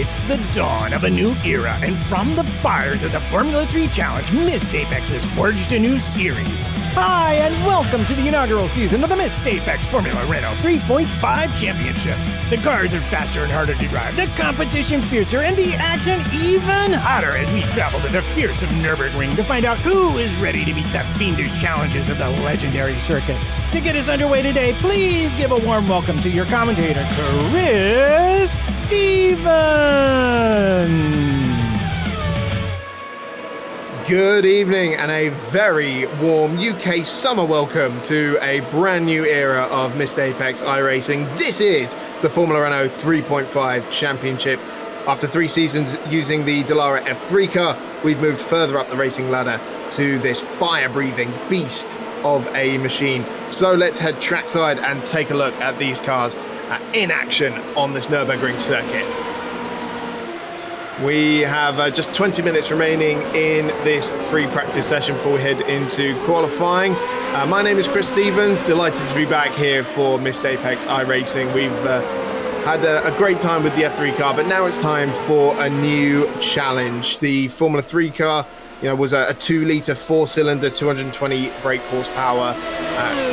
It's the dawn of a new era, and from the fires of the Formula 3 Challenge, Missed Apex has forged a new series. Hi, and welcome to the inaugural season of the Missed Apex Formula Renault 3.5 Championship. The cars are faster and harder to drive, the competition fiercer, and the action even hotter as we travel to the fearsome Nurburgring to find out who is ready to meet the fiendish challenges of the legendary circuit. To get us underway today, please give a warm welcome to your commentator, Chris Stevens. Good evening and a very warm UK summer welcome to a brand new era of Missed Apex iRacing. This is the Formula Renault 3.5 Championship. After 3 seasons using the Dallara F3 car, we've moved further up the racing ladder to this fire-breathing beast of a machine. So let's head trackside and take a look at these cars in action on this Nurburgring circuit. We have just 20 minutes remaining in this free practice session before we head into qualifying. My name is Chris Stevens, delighted to be back here for Missed Apex iRacing. We've had a great time with the F3 car, but now it's time for a new challenge. The Formula 3 car, was a 2-litre 4-cylinder, 220 brake horsepower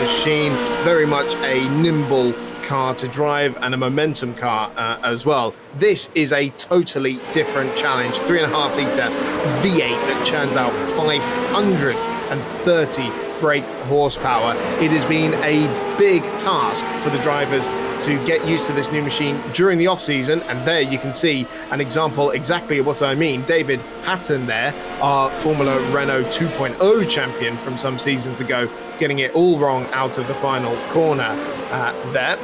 machine, very much a nimble car to drive and a momentum car as well. This is a totally different challenge. 3.5 litre V8 that churns out 530 brake horsepower. It has been a big task for the drivers to get used to this new machine during the off season, and there you can see an example exactly of what I mean. David Hatton there, our Formula Renault 2.0 champion from some seasons ago, getting it all wrong out of the final corner there.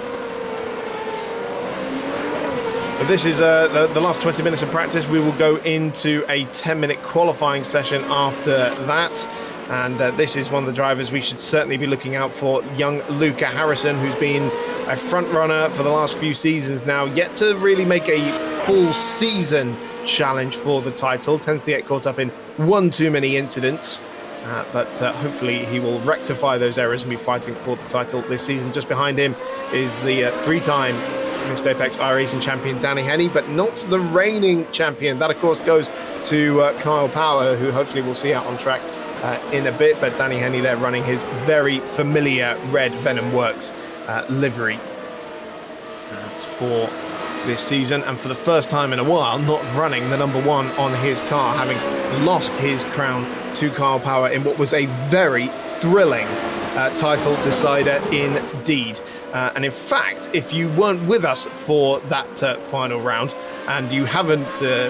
But this is the last 20 minutes of practice. We will go into a 10-minute qualifying session after that. And this is one of the drivers we should certainly be looking out for, young Luca Harrison, who's been a front runner for the last few seasons now, yet to really make a full season challenge for the title. Tends to get caught up in one too many incidents. But hopefully he will rectify those errors and be fighting for the title this season. Just behind him is the 3-time Missed Apex iRacing champion Danny Henney, but not the reigning champion. That, of course, goes to Kyle Power, who hopefully we'll see out on track in a bit. But Danny Henney there running his very familiar red Venom Works livery for this season, and for the first time in a while not running the number 1 on his car, having lost his crown to Kyle Power in what was a very thrilling title decider indeed. And in fact, if you weren't with us for that final round, and you haven't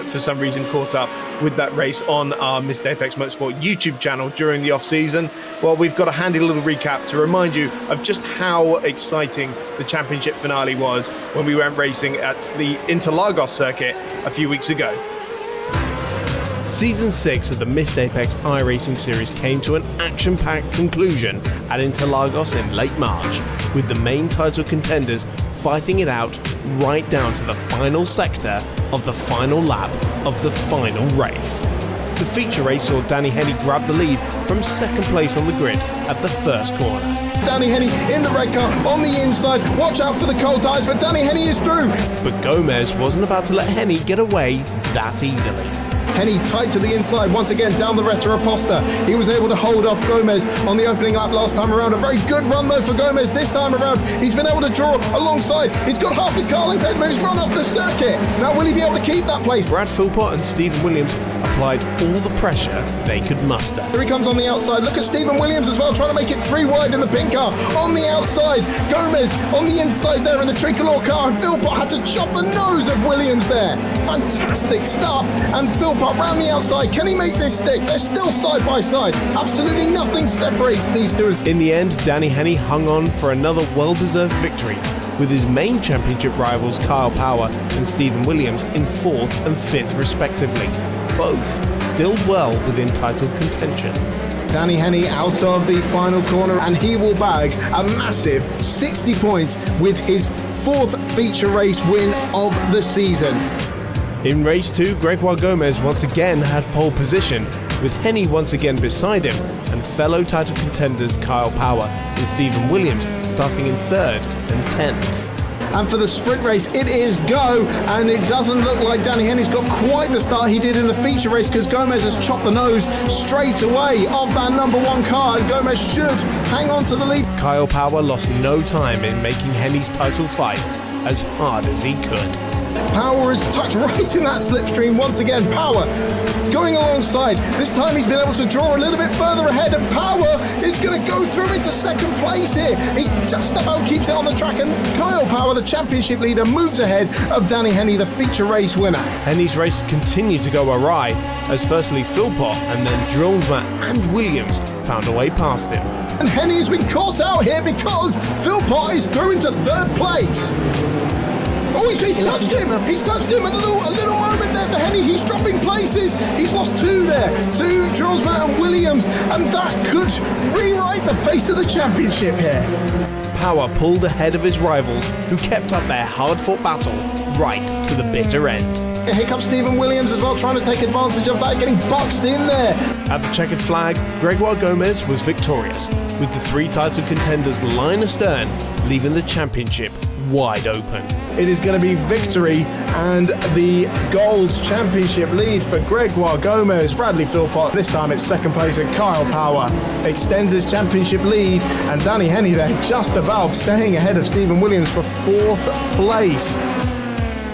for some reason caught up with that race on our Missed Apex Motorsport YouTube channel during the off-season, well, we've got a handy little recap to remind you of just how exciting the championship finale was when we went racing at the Interlagos circuit a few weeks ago. Season 6 of the Missed Apex iRacing series came to an action-packed conclusion at Interlagos in late March, with the main title contenders fighting it out right down to the final sector of the final lap of the final race. The feature race saw Danny Henney grab the lead from second place on the grid at the first corner. Danny Henney in the red car on the inside. Watch out for the cold tires, but Danny Henney is through. But Gomez wasn't about to let Henney get away that easily. Henney tight to the inside once again down the Retroposta. He was able to hold off Gomez on the opening lap last time around. A very good run though for Gomez this time around. He's been able to draw alongside. He's got half his car length, but he's run off the circuit. Now will he be able to keep that place? Brad Philpott and Stephen Williams applied all the pressure they could muster. Here he comes on the outside. Look at Stephen Williams as well, trying to make it 3 wide in the pink car. On the outside, Gomez on the inside there in the tricolor car, and Philpott had to chop the nose of Williams there. Fantastic stuff. And Philpott round the outside. Can he make this stick? They're still side by side. Absolutely nothing separates these two. In the end, Danny Henney hung on for another well-deserved victory, with his main championship rivals Kyle Power and Stephen Williams in 4th and 5th respectively, both still well within title contention. Danny Henney out of the final corner, and he will bag a massive 60 points with his 4th feature race win of the season. In race 2, Gregoire Gomez once again had pole position, with Henney once again beside him, and fellow title contenders Kyle Power and Stephen Williams starting in 3rd and 10th. And for the sprint race, it is go. And it doesn't look like Danny Henry's got quite the start he did in the feature race, because Gomez has chopped the nose straight away of that number one car, and Gomez should hang on to the lead. Kyle Power lost no time in making Henny's title fight as hard as he could. Power is tucked right in that slipstream once again. Power going alongside. This time he's been able to draw a little bit further ahead, and Power is going to go through into second place here. He just about keeps it on the track, and Kyle Power, the championship leader, moves ahead of Danny Henny, the feature race winner. Henny's race continued to go awry as firstly Philpott and then Drillsma and Williams found a way past him. And Henny has been caught out here because Philpott is through into third place. Oh, he's touched him. He's touched him. A little moment there for Henny. He's dropping places. He's lost two there. Two, Drillsma and Williams. And that could rewrite the face of the championship here. Power pulled ahead of his rivals, who kept up their hard-fought battle right to the bitter end. Here comes Stephen Williams as well, trying to take advantage of that, getting boxed in there. At the checkered flag, Gregoire Gomez was victorious, with the three title contenders line astern, leaving the championship wide open. It is going to be victory and the gold championship lead for Gregoire Gomez. Bradley Philpott, this time it's second place, and Kyle Power extends his championship lead, and Danny Henny there just about staying ahead of Stephen Williams for fourth place.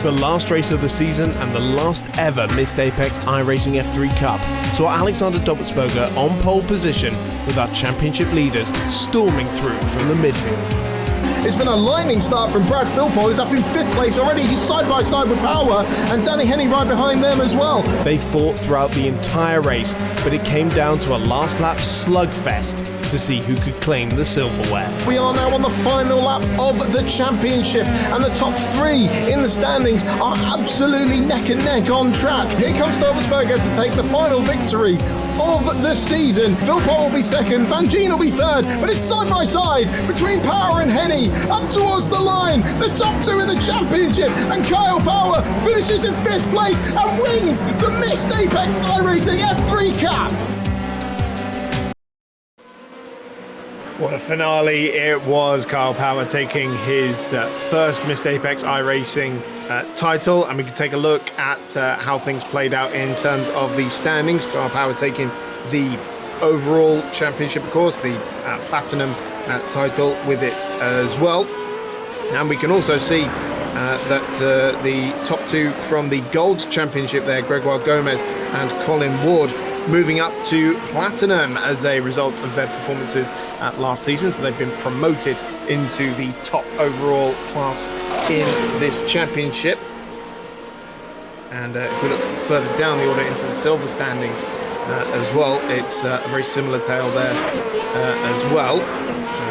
The last race of the season and the last ever Missed Apex iRacing F3 Cup saw Alexander Doppelsberger on pole position, with our championship leaders storming through from the midfield. It's been a lightning start from Brad Philpott, who's up in fifth place already. He's side by side with Power, and Danny Henny right behind them as well. They fought throughout the entire race, but it came down to a last lap slugfest to see who could claim the silverware. We are now on the final lap of the championship, and the top three in the standings are absolutely neck and neck on track. Here comes Doppelsberger to take the final victory of the season. Philpott will be second, Van Gien will be third, but it's side by side between Power and Henny up towards the line. The top two in the championship, and Kyle Power finishes in fifth place and wins the Missed Apex iRacing F3 Cup. What a finale it was. Kyle Power taking his first Missed Apex iRacing title, and we can take a look at how things played out in terms of the standings. Kyle Power taking the overall championship, of course, the platinum title with it as well. And we can also see that the top two from the gold championship there, Gregoire Gomez and Colin Ward, moving up to platinum as a result of their performances last season. So they've been promoted into the top overall class in this championship. And if we look further down the order into the silver standings as well, it's a very similar tale there as well,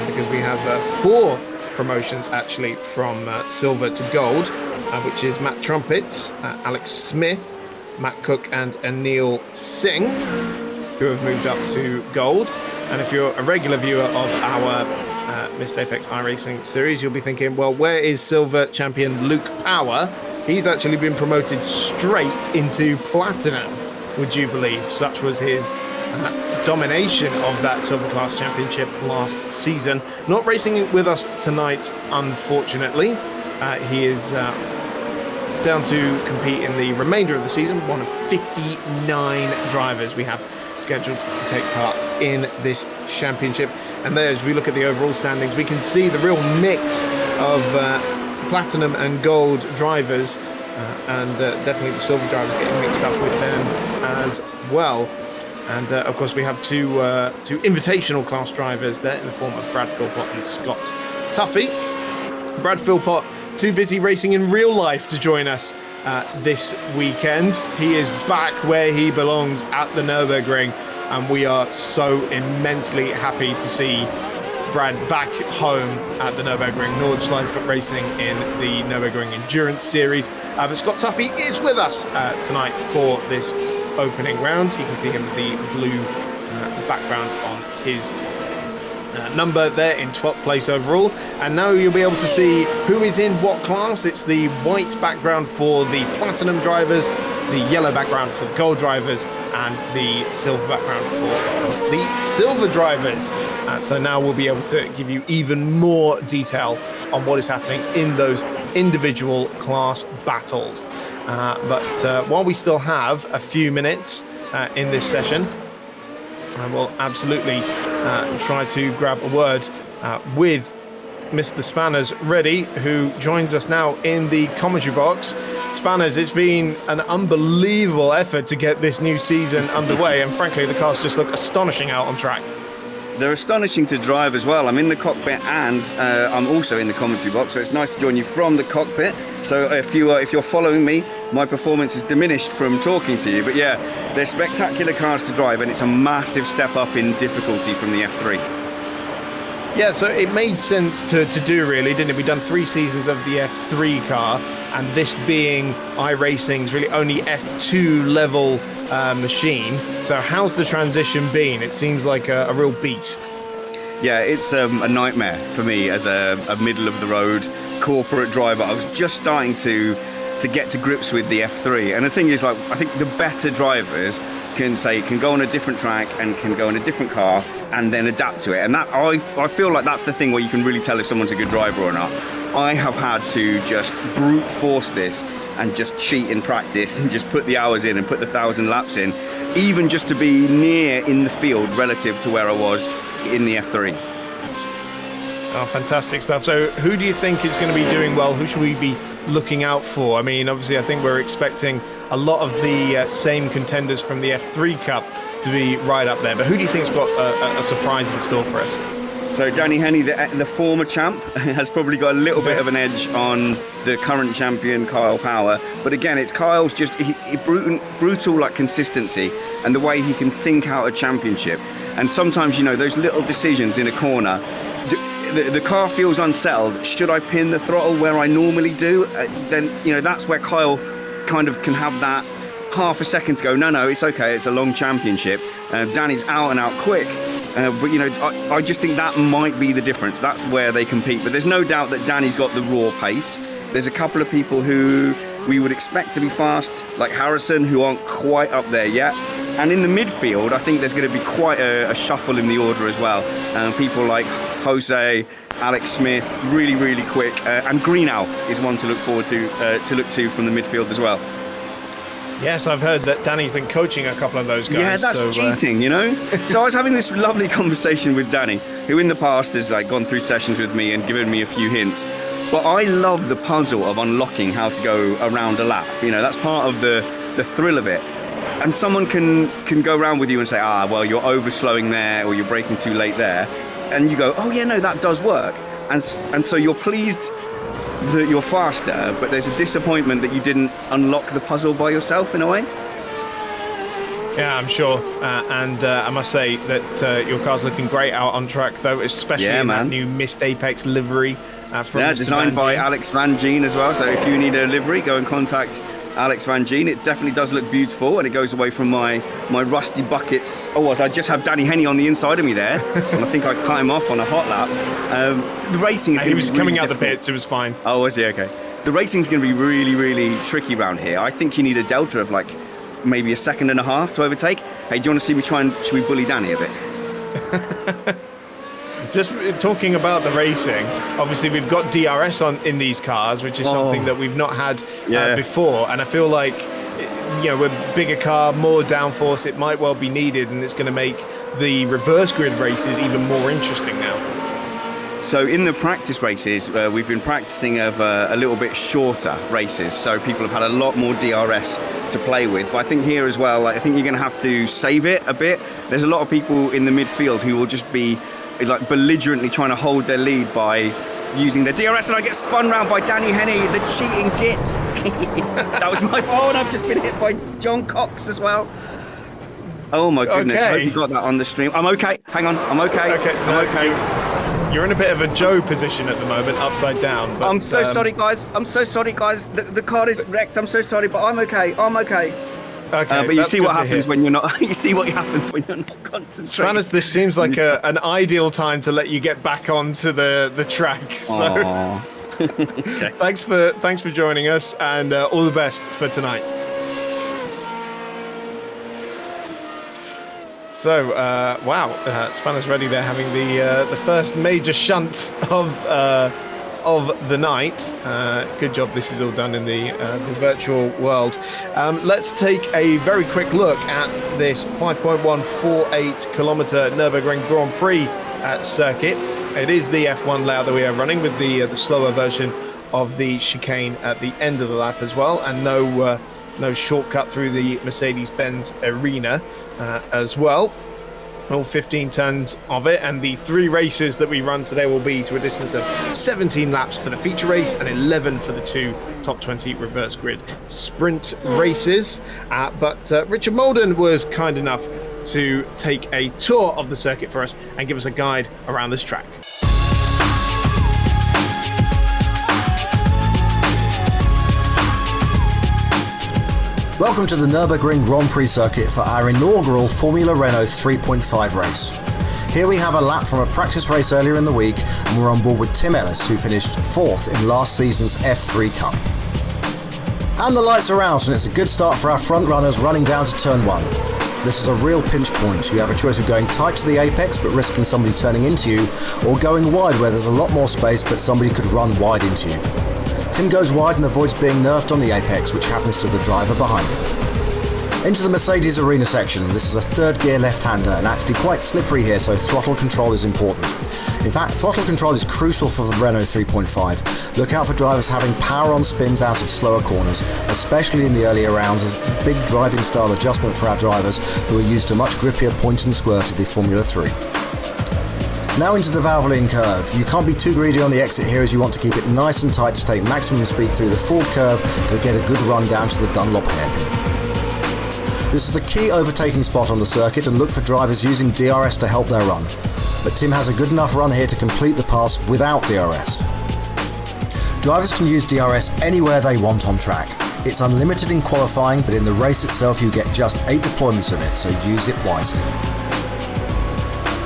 because we have four promotions actually from silver to gold, which is Matt Trumpets, Alex Smith, Matt Cook and Anil Singh, who have moved up to gold. And if you're a regular viewer of our Missed Apex iRacing series, you'll be thinking, well, where is silver champion Luke Power? He's actually been promoted straight into platinum, would you believe? Such was his domination of that silver class championship last season. Not racing with us tonight, unfortunately. He is down to compete in the remainder of the season, one of 59 drivers we have scheduled to take part in this championship. And there, as we look at the overall standings, we can see the real mix of platinum and gold drivers, and definitely the silver drivers getting mixed up with them as well. And of course we have two invitational class drivers there in the form of Brad Philpott and Scott Tuffy. Brad Philpott too busy racing in real life to join us this weekend. He is back where he belongs at the Nurburgring, and we are so immensely happy to see Brad back home at the Nurburgring. Nordschleife Racing in the Nurburgring Endurance Series. But Scott Tuffy is with us tonight for this opening round. You can see him with the blue background on his number there in 12th place overall. And now you'll be able to see who is in what class. It's the white background for the platinum drivers, the yellow background for the gold drivers, and the silver background for the silver drivers. So now we'll be able to give you even more detail on what is happening in those individual class battles. But while we still have a few minutes in this session, I will absolutely try to grab a word with Mr. Spanners ready, who joins us now in the commentary box. Spanners, it's been an unbelievable effort to get this new season underway, and frankly, the cars just look astonishing out on track. They're astonishing to drive as well. I'm in the cockpit and I'm also in the commentary box, so it's nice to join you from the cockpit. So if you're following me, my performance is diminished from talking to you. But yeah, they're spectacular cars to drive, and it's a massive step up in difficulty from the F3. Yeah, so it made sense to do, really, didn't it? We've done 3 seasons of the F3 car, and this being iRacing's really only F2 level machine. So how's the transition been? It seems like a real beast. Yeah, it's a nightmare for me as a middle-of-the-road corporate driver. I was just starting to get to grips with the F3, and the thing is, like, I think the better drivers can go on a different track and can go in a different car and then adapt to it. And that I feel like that's the thing where you can really tell if someone's a good driver or not. I have had to just brute force this and just cheat in practice and just put the hours in and put the 1,000 laps in, even just to be near in the field relative to where I was in the F3. Oh, fantastic stuff. So who do you think is going to be doing well? Who should we be looking out for? I mean, obviously, I think we're expecting a lot of the same contenders from the F3 Cup to be right up there. But who do you think's got a surprise in store for us? So Danny Henney, the former champ, has probably got a little bit of an edge on the current champion, Kyle Power. But again, it's Kyle's just brutal like consistency and the way he can think out a championship. And sometimes, you know, those little decisions in a corner, the car feels unsettled. Should I pin the throttle where I normally do? Then, you know, that's where Kyle kind of can have that half a second to go, no, it's okay, it's a long championship. Danny's out and out quick. But, you know, I just think that might be the difference. That's where they compete. But there's no doubt that Danny's got the raw pace. There's a couple of people who we would expect to be fast, like Harrison, who aren't quite up there yet. And in the midfield, I think there's going to be quite a shuffle in the order as well. People like Jose, Alex Smith, really, really quick. And Greenhow is one to look forward to from the midfield as well. Yes, I've heard that Danny's been coaching a couple of those guys. Yeah, that's cheating, you know? So I was having this lovely conversation with Danny, who in the past has like gone through sessions with me and given me a few hints. But I love the puzzle of unlocking how to go around a lap. You know, that's part of the thrill of it. And someone can go around with you and say, well, you're overslowing there or you're braking too late there. And you go, oh, yeah, no, that does work. And so you're pleased that you're faster, but there's a disappointment that you didn't unlock the puzzle by yourself in a way. Yeah, I'm sure. And I must say that your car's looking great out on track, though, especially in that new Missed Apex livery. From designed by Alex Van Gien as well. So if you need a livery, go and contact Alex Van Gien. It definitely does look beautiful, and it goes away from my rusty buckets. I just have Danny Henney on the inside of me there, and I think I cut him off on a hot lap. The racing is he was coming out difficult. The pits, it was fine. Oh, was he? Okay. The racing's going to be really, really tricky around here. I think you need a delta of like maybe a second and a half to overtake. Hey, do you want to see me should we bully Danny a bit? Just talking about the racing, obviously we've got DRS in these cars, which is something that we've not had before, and I feel like, you know, with a bigger car, more downforce, it might well be needed, and it's going to make the reverse grid races even more interesting now. So in the practice races, we've been practicing of a little bit shorter races, so people have had a lot more DRS to play with. But I think here as well, I think you're going to have to save it a bit. There's a lot of people in the midfield who will just be like belligerently trying to hold their lead by using their DRS, and I get spun round by Danny Henney, the cheating git. That was my fault, and I've just been hit by John Cox as well. Oh my goodness, I hope you got that on the stream. I'm okay, hang on, I'm okay. I'm okay. You're in a bit of a Joe position at the moment, upside down. But, I'm so sorry, guys. The car is wrecked. I'm so sorry, but I'm okay. Okay, but you see what happens when you're not. You see what happens when you're not concentrating. Spanners, this seems like an ideal time to let you get back onto the track. So, okay. thanks for joining us, and all the best for tonight. So, wow, Spanners ready there, having the first major shunt of of the night. Good job this is all done in the virtual world. Let's take a very quick look at this 5.148 kilometer Nurburgring Grand Prix circuit. It is the F1 layout that we are running with the slower version of the chicane at the end of the lap as well, and no shortcut through the Mercedes-Benz arena as well. All 15 turns of it, and the 3 races that we run today will be to a distance of 17 laps for the feature race and 11 for the 2 top 20 reverse grid sprint races. But Richard Molden was kind enough to take a tour of the circuit for us and give us a guide around this track. Welcome to the Nurburgring Grand Prix circuit for our inaugural Formula Renault 3.5 race. Here we have a lap from a practice race earlier in the week, and we're on board with Tim Ellis, who finished 4th in last season's F3 Cup. And the lights are out, and it's a good start for our front runners running down to turn 1. This is a real pinch point. You have a choice of going tight to the apex but risking somebody turning into you, or going wide where there's a lot more space but somebody could run wide into you. Tim goes wide and avoids being nerfed on the apex, which happens to the driver behind him. Into the Mercedes arena section. This is a third gear left-hander and actually quite slippery here, so throttle control is important. In fact, throttle control is crucial for the Renault 3.5. Look out for drivers having power on spins out of slower corners, especially in the earlier rounds, as it's a big driving style adjustment for our drivers who are used to much grippier point and squirt of the Formula 3. Now into the Valvoline curve. You can't be too greedy on the exit here, as you want to keep it nice and tight to take maximum speed through the forward curve to get a good run down to the Dunlop hairpin. This is the key overtaking spot on the circuit, and look for drivers using DRS to help their run. But Tim has a good enough run here to complete the pass without DRS. Drivers can use DRS anywhere they want on track. It's unlimited in qualifying, but in the race itself you get just 8 deployments of it, so use it wisely.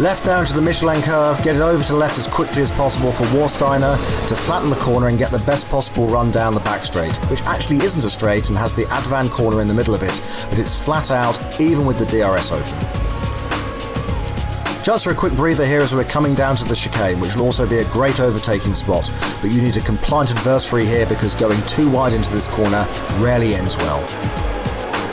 Left down to the Michelin curve, get it over to the left as quickly as possible for Warsteiner to flatten the corner and get the best possible run down the back straight, which actually isn't a straight and has the Advan corner in the middle of it, but it's flat out even with the DRS open. Just for a quick breather here as we're coming down to the chicane, which will also be a great overtaking spot, but you need a compliant adversary here because going too wide into this corner rarely ends well.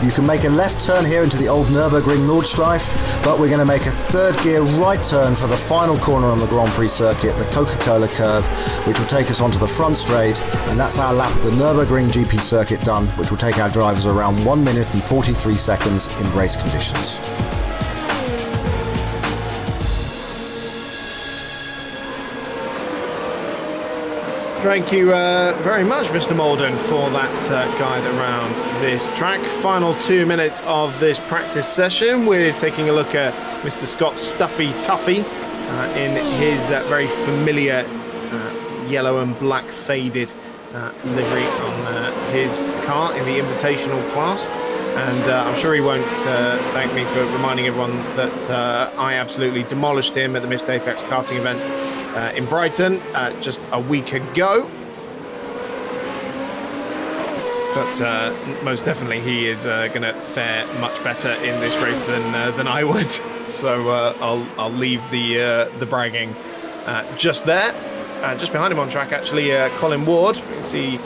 You can make a left turn here into the old Nürburgring Nordschleife, but we're going to make a third gear right turn for the final corner on the Grand Prix circuit, the Coca-Cola curve, which will take us onto the front straight, and that's our lap of the Nürburgring GP circuit done, which will take our drivers around 1 minute and 43 seconds in race conditions. Thank you very much, Mr. Molden, for that guide around this track. Final 2 minutes of this practice session. We're taking a look at Mr. Scott's Stuffy Tuffy in his very familiar yellow and black faded livery on his car in the Invitational class. And I'm sure he won't thank me for reminding everyone that I absolutely demolished him at the Missed Apex karting event in Brighton just a week ago. But most definitely he is going to fare much better in this race than I would. So I'll leave the bragging just there. Just behind him on track, actually, Colin Ward. You can see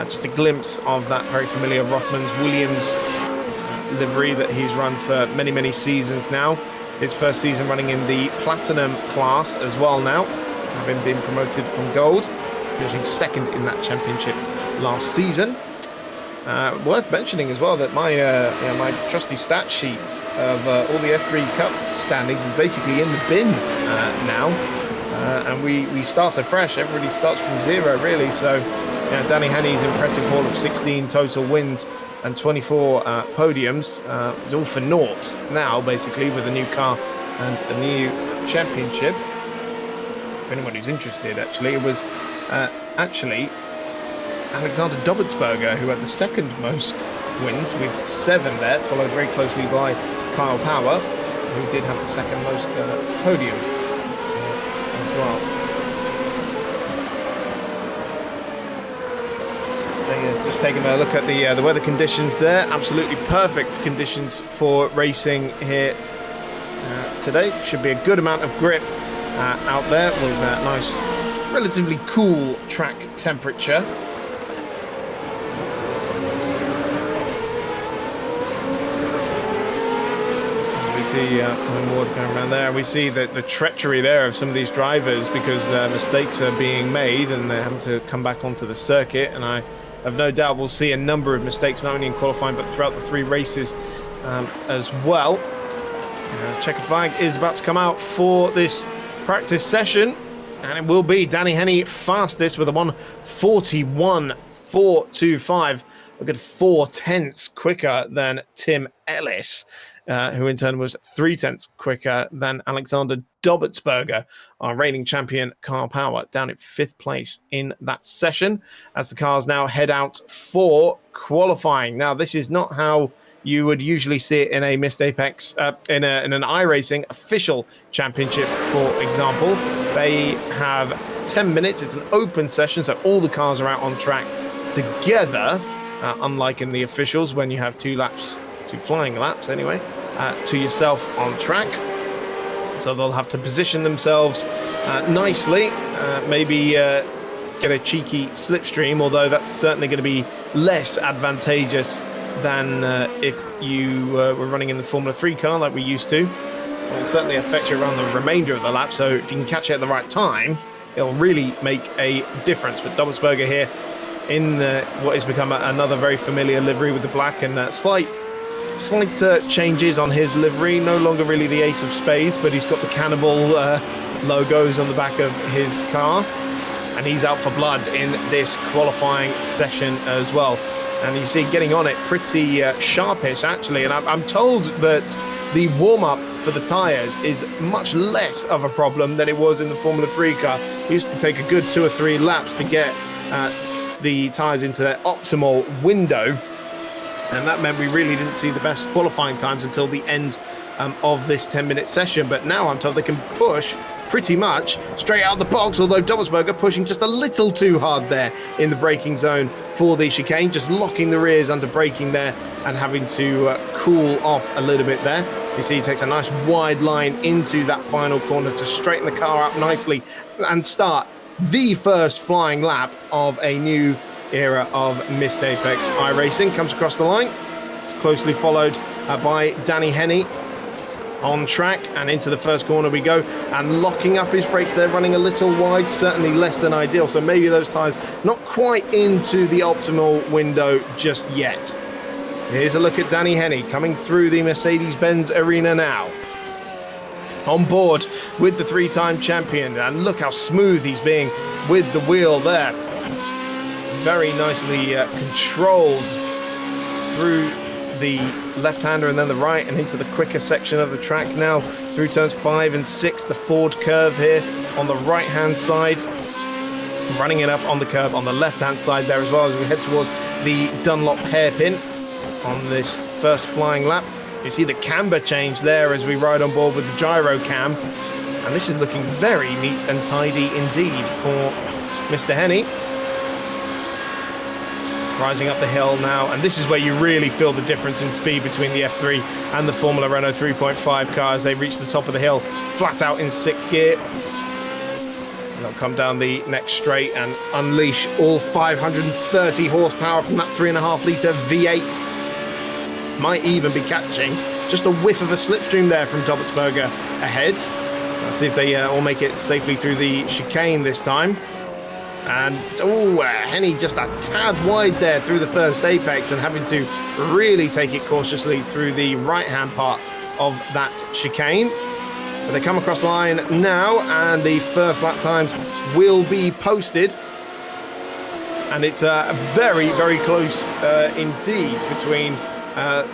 just a glimpse of that very familiar Rothmans Williams livery that he's run for many, many seasons now. His first season running in the Platinum class as well now, having been promoted from Gold, finishing second in that championship last season. Worth mentioning as well that my my trusty stat sheet of all the F3 Cup standings is basically in the bin now, and we start afresh. Everybody starts from zero, really. So Danny Haney's impressive haul of 16 total wins and 24 podiums is all for naught now, basically, with a new car and a new championship. For anyone who's interested, actually, it was actually Alexander Dobertsberger who had the second most wins with 7 there, followed very closely by Kyle Power, who did have the second most podiums as well. Just taking a look at the weather conditions there. Absolutely perfect conditions for racing here today. Should be a good amount of grip out there with nice relatively cool track temperature. See Colin Ward going around there. We see the treachery there of some of these drivers because mistakes are being made and they're having to come back onto the circuit. And I have no doubt we'll see a number of mistakes, not only in qualifying but throughout the 3 races as well. Checkered flag is about to come out for this practice session, and it will be Danny Henny fastest with a 1:41.425, a good 4/10 quicker than Tim Ellis. Who in turn was 3/10 quicker than Alexander Dobertsberger, our reigning champion Car Power, down in 5th place in that session as the cars now head out for qualifying. Now, this is not how you would usually see it in a Missed Apex, in an iRacing official championship, for example. They have 10 minutes. It's an open session, so all the cars are out on track together, unlike in the officials when you have 2 flying laps anyway, to yourself on track. So they'll have to position themselves nicely, maybe get a cheeky slipstream, although that's certainly going to be less advantageous than if you were running in the Formula 3 car like we used to. It will certainly affect you around the remainder of the lap, so if you can catch it at the right time, it'll really make a difference. But Dobertsberger here in what has become another very familiar livery with the black and slight changes on his livery. No longer really the ace of spades, but he's got the cannibal logos on the back of his car, and he's out for blood in this qualifying session as well. And you see getting on it pretty sharpish actually, and I'm told that the warm-up for the tyres is much less of a problem than it was in the Formula 3 car. It used to take a good 2 or 3 laps to get the tyres into their optimal window. And that meant we really didn't see the best qualifying times until the end of this 10-minute session. But now I'm told they can push pretty much straight out the box, although Dobertsberger pushing just a little too hard there in the braking zone for the chicane, just locking the rears under braking there and having to cool off a little bit there. You see he takes a nice wide line into that final corner to straighten the car up nicely and start the first flying lap of a new era of Missed Apex iRacing. Comes across the line. It's closely followed by Danny Henny on track, and into the first corner we go, and locking up his brakes there, running a little wide, certainly less than ideal, so maybe those tyres not quite into the optimal window just yet. Here's a look at Danny Henny coming through the Mercedes-Benz arena now, on board with the 3-time champion, and look how smooth he's being with the wheel there. Very nicely controlled through the left-hander and then the right and into the quicker section of the track now through turns 5 and 6. The Ford curve here on the right-hand side, running it up on the curve on the left-hand side there as well as we head towards the Dunlop hairpin on this first flying lap. You see the camber change there as we ride on board with the gyro cam, and this is looking very neat and tidy indeed for Mr. Henny. Rising up the hill now, and this is where you really feel the difference in speed between the F3 and the Formula Renault 3.5 cars. They reach the top of the hill flat out in 6th gear. And they'll come down the next straight and unleash all 530 horsepower from that 3.5 litre V8. Might even be catching just a whiff of a slipstream there from Dobertsberger ahead. Let's see if they all make it safely through the chicane this time. And Henny just a tad wide there through the first apex and having to really take it cautiously through the right-hand part of that chicane. But they come across the line now, and the first lap times will be posted. And it's very, very close indeed between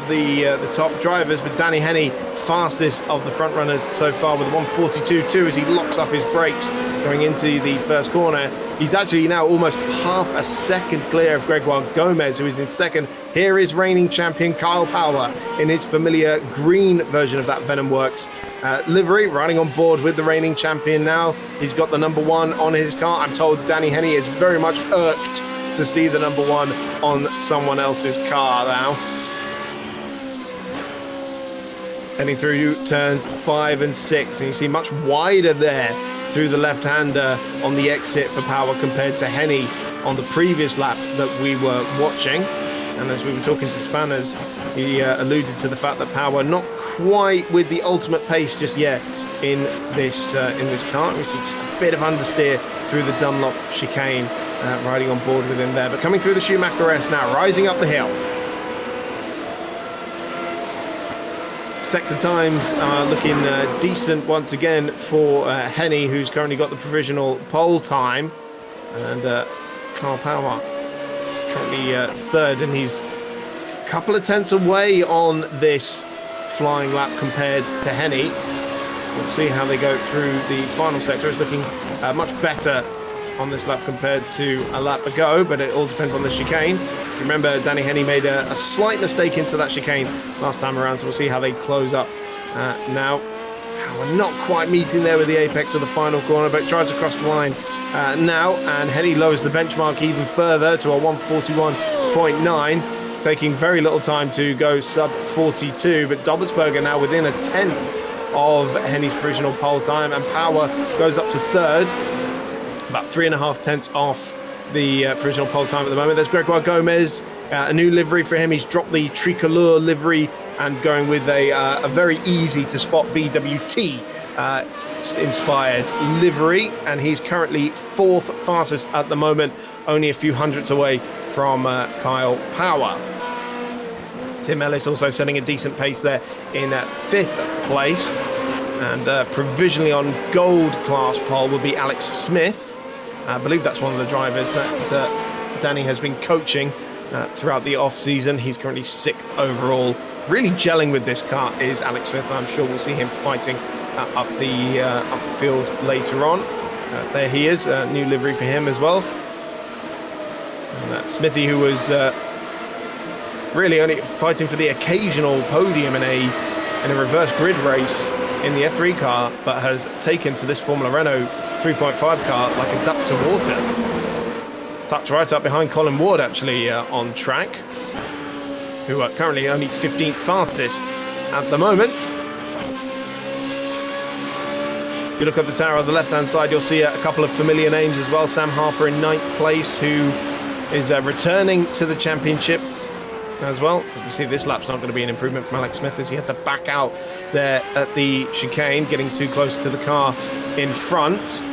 the top drivers, with Danny Henny fastest of the front runners so far with 1:42.2 as he locks up his brakes going into the first corner. He's actually now almost half a second clear of Gregoire Gomez, who is in second. Here is reigning champion Kyle Power in his familiar green version of that Venom Works livery, riding on board with the reigning champion now. He's got the number 1 on his car. I'm told Danny Henny is very much irked to see the number 1 on someone else's car now. Heading through turns 5 and 6, and you see much wider there through the left-hander on the exit for Power compared to Henny on the previous lap that we were watching. And as we were talking to Spanners, he alluded to the fact that Power not quite with the ultimate pace just yet in this car. We see just a bit of understeer through the Dunlop chicane, riding on board with him there. But coming through the Schumacher S now, rising up the hill. Sector times are looking decent once again for Henny, who's currently got the provisional pole time. And Carl Power currently third, and he's a couple of tenths away on this flying lap compared to Henny. We'll see how they go through the final sector. It's looking much better on this lap compared to a lap ago, but it all depends on the chicane. Remember, Danny Henny made a slight mistake into that chicane last time around, so we'll see how they close up now. We're not quite meeting there with the apex of the final corner, but drives across the line now, and Henny lowers the benchmark even further to a 141.9, taking very little time to go sub 42, but Dobbelsberger now within a tenth of Henny's provisional pole time, and Power goes up to third, about 3.5 tenths off the provisional pole time at the moment. There's Gregoire Gomez, a new livery for him. He's dropped the tricolor livery and going with a very easy to spot BWT inspired livery, and he's currently fourth fastest at the moment, only a few hundredths away from Kyle Power. Tim Ellis also setting a decent pace there in fifth place, and provisionally on gold class pole will be Alex Smith. I believe that's one of the drivers that Danny has been coaching throughout the off-season. He's currently sixth overall. Really gelling with this car is Alex Smith, and I'm sure we'll see him fighting up the field later on. There he is, new livery for him as well. And Smithy, who was really only fighting for the occasional podium in a reverse grid race in the F3 car, but has taken to this Formula Renault 3.5 car like a duck to water. Tucked right up behind Colin Ward actually on track, who are currently only 15th fastest at the moment. If you look at the tower on the left-hand side, you'll see a couple of familiar names as well. Sam Harper in 9th place, who is returning to the championship as well. You see this lap's not going to be an improvement from Alex Smith, as he had to back out there at the chicane, getting too close to the car in front.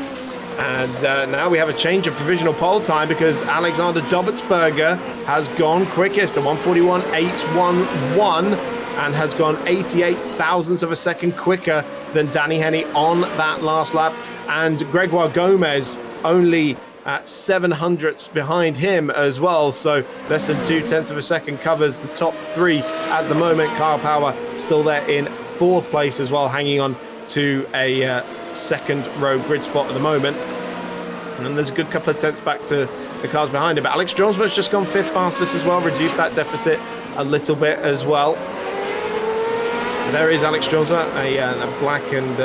And now we have a change of provisional pole time, because Alexander Dobbelsberger has gone quickest, a 141.811, and has gone 88 thousandths of a second quicker than Danny Henny on that last lap. And Gregoire Gomez only 7 hundredths behind him as well, so less than 0.2 of a second covers the top three at the moment. Kyle Power still there in fourth place as well, hanging on to a second row grid spot at the moment. And then there's a good couple of tenths back to the cars behind him. But Alex Johnsman's just gone fifth fastest as well, reduced that deficit a little bit as well. There is Alex Johnsman, a black and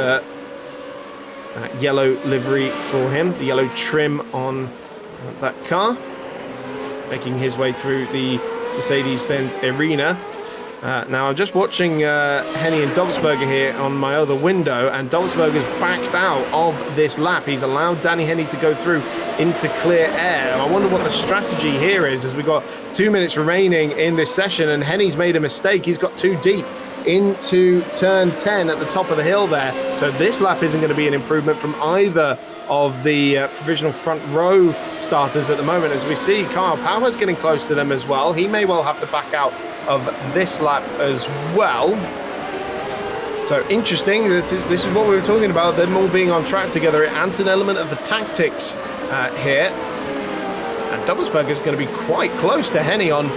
yellow livery for him, the yellow trim on that car, making his way through the Mercedes-Benz arena. Now I'm just watching Henny and Dobbelsberger here on my other window, and Dobbelsberger's backed out of this lap. He's allowed Danny Henny to go through into clear air. I wonder what the strategy here is, as we've got 2 minutes remaining in this session, and Henny's made a mistake. He's got too deep into turn 10 at the top of the hill there. So this lap isn't going to be an improvement from either of the provisional front row starters at the moment. As we see, Kyle Power's getting close to them as well. He may well have to back out of this lap as well. So interesting. This is what we were talking about, them all being on track together. It adds an element of the tactics here. And Dobbelsberger is going to be quite close to Henny on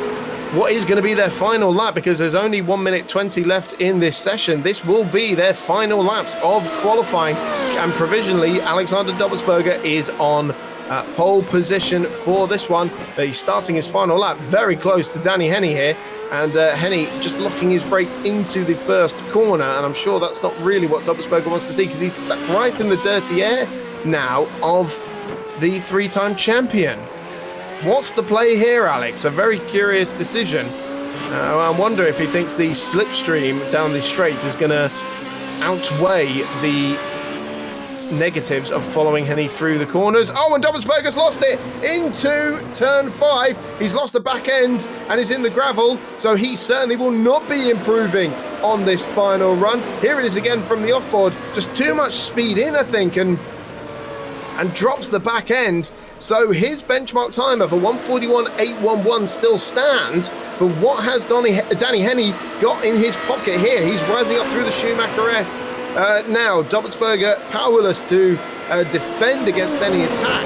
what is going to be their final lap, because there's only 1 minute 20 left in this session. This will be their final laps of qualifying, and provisionally Alexander Dobbelsberger is on pole position for this one. He's starting his final lap very close to Danny Henny here, and Henny just locking his brakes into the first corner, and I'm sure that's not really what Dobbelsberger wants to see, because he's stuck right in the dirty air now of the three-time champion. What's the play here, Alex? A very curious decision. I wonder if he thinks the slipstream down the straight is going to outweigh the negatives of following Henny through the corners. Oh, and Dobbelsberger's lost it into turn 5. He's lost the back end and is in the gravel, so he certainly will not be improving on this final run. Here it is again from the offboard. Just too much speed in, I think, and drops the back end. So his benchmark time of a 1:41.811 still stands. But what has Danny Henny got in his pocket here? He's rising up through the Schumacher S. Now, Dobbelsberger powerless to defend against any attack.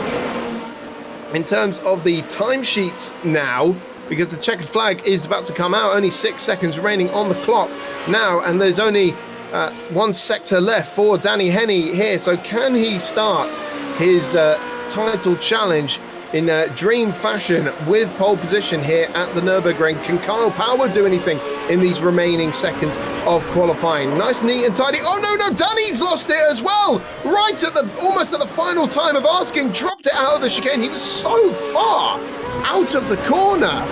In terms of the timesheets now, because the checkered flag is about to come out, only 6 seconds remaining on the clock now, and there's only one sector left for Danny Henny here. So can he start his title challenge in dream fashion with pole position here at the Nurburgring? Can Kyle Power do anything in these remaining seconds of qualifying? Nice, neat and tidy. Oh no, Danny's lost it as well. Right at almost at the final time of asking, dropped it out of the chicane. He was so far out of the corner.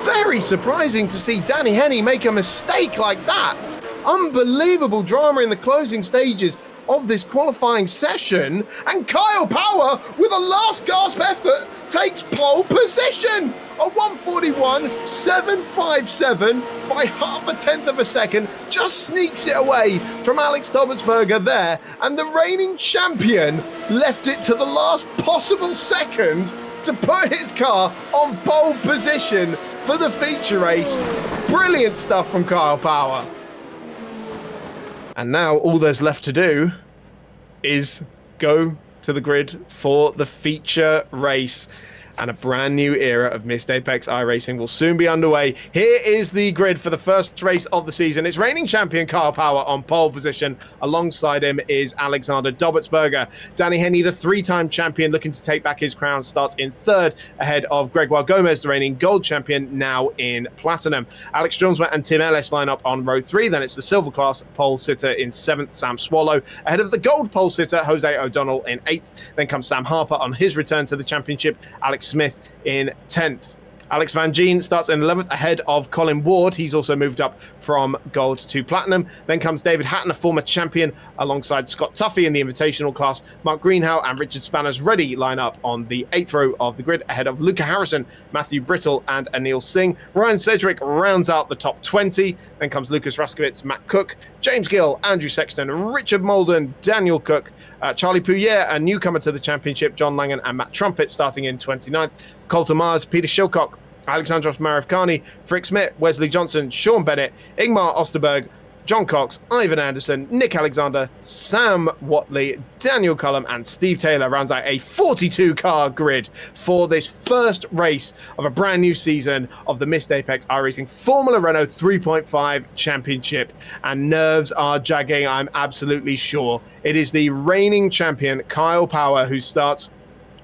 Very surprising to see Danny Henny make a mistake like that. Unbelievable drama in the closing stages of this qualifying session, and Kyle Power, with a last gasp effort, takes pole position. A 1:41.757 by 0.5 of a second, just sneaks it away from Alex Dobbelsberger there, and the reigning champion left it to the last possible second to put his car on pole position for the feature race. Brilliant stuff from Kyle Power. And now all there's left to do is go to the grid for the feature race. And a brand new era of Missed Apex iRacing will soon be underway. Here is the grid for the first race of the season. It's reigning champion Kyle Power on pole position. Alongside him is Alexander Dobbelsberger. Danny Henny, the 3-time champion, looking to take back his crown, starts in 3rd, ahead of Gregoire Gomez, the reigning gold champion, now in platinum. Alex Jonesma and Tim Ellis line up on row 3. Then it's the silver class pole sitter in 7th, Sam Swallow, ahead of the gold pole sitter, Jose O'Donnell, in 8th. Then comes Sam Harper on his return to the championship, Alex Smith in 10th. Alex Van Gien starts in 11th, ahead of Colin Ward. He's also moved up from gold to platinum. Then comes David Hatton, a former champion, alongside Scott Tuffy in the invitational class. Mark Greenhow and Richard Spanner's ready line up on the 8th row of the grid, ahead of Luca Harrison, Matthew Brittle and Anil Singh. Ryan Sedgwick rounds out the top 20. Then comes Lucas Raskowitz, Matt Cook, James Gill, Andrew Sexton, Richard Molden, Daniel Cook, Charlie Pouillet, a newcomer to the championship, John Langan and Matt Trumpet starting in 29th. Colton Mars, Peter Shilcock, Alexandros Marevkani, Frick Smith, Wesley Johnson, Sean Bennett, Ingmar Osterberg, John Cox, Ivan Anderson, Nick Alexander, Sam Watley, Daniel Cullum and Steve Taylor rounds out a 42-car grid for this first race of a brand new season of the Missed Apex iRacing Formula Renault 3.5 Championship. And nerves are jagging, I'm absolutely sure. It is the reigning champion, Kyle Power, who starts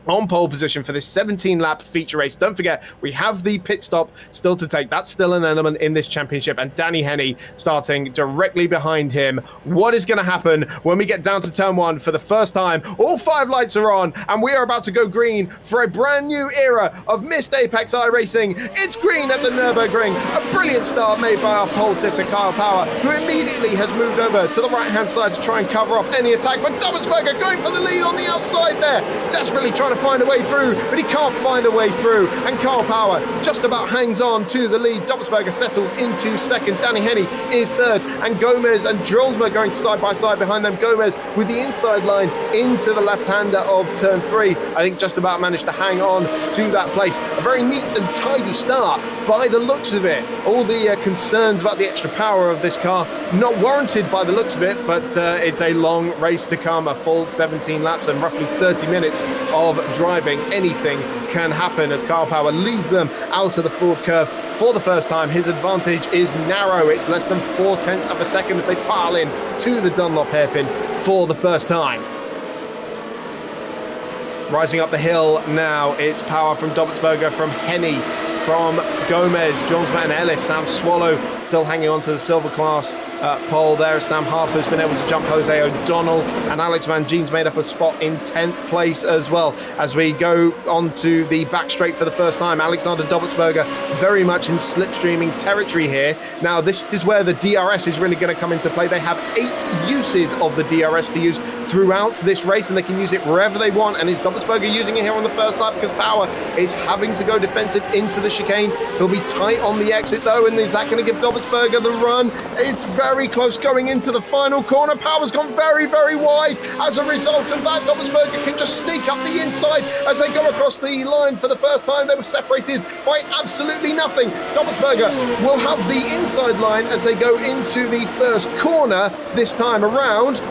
on pole position for this 17-lap feature race. Don't forget, we have the pit stop still to take. That's still an element in this championship. And Danny Henny starting directly behind him. What is going to happen when we get down to turn 1 for the first time? All 5 lights are on, and we are about to go green for a brand new era of Missed Apex iRacing. It's green at the Nurburgring. A brilliant start made by our pole sitter, Kyle Power, who immediately has moved over to the right-hand side to try and cover off any attack. But Dobbelsberger going for the lead on the outside there, desperately trying to find a way through, but he can't find a way through, and Kyle Power just about hangs on to the lead. Dobbelsberger settles into 2nd, Danny Henny is 3rd, and Gomez and Drolsma going side by side behind them. Gomez with the inside line into the left-hander of turn 3. I think just about managed to hang on to that place. A very neat and tidy start by the looks of it. All the concerns about the extra power of this car not warranted by the looks of it, but it's a long race to come, a full 17 laps and roughly 30 minutes of driving. Anything can happen as Kyle Power leads them out of the forward curve for the first time. His advantage is narrow. It's less than 0.4 of a second as they pile in to the Dunlop hairpin for the first time. Rising up the hill now, it's power from Dobbelsberger, from Henny, from Gomez, Jonesma and Ellis. Sam Swallow still hanging on to the silver class pole there. Sam Harper's been able to jump Jose O'Donnell, and Alex Van Geen's made up a spot in 10th place as well. As we go onto the back straight for the first time, Alexander Dobbelsberger very much in slipstreaming territory here. Now, this is where the DRS is really going to come into play. They have 8 uses of the DRS to use throughout this race, and they can use it wherever they want. And is Dobbelsberger using it here on the first lap because Power is having to go defensive into the chicane? He'll be tight on the exit though, and is that going to give Dobbelsberger the run? It's very close going into the final corner. Power's gone very, very wide. As a result of that, Dobbelsberger can just sneak up the inside as they go across the line for the first time. They were separated by absolutely nothing. Dobbelsberger will have the inside line as they go into the first corner this time around.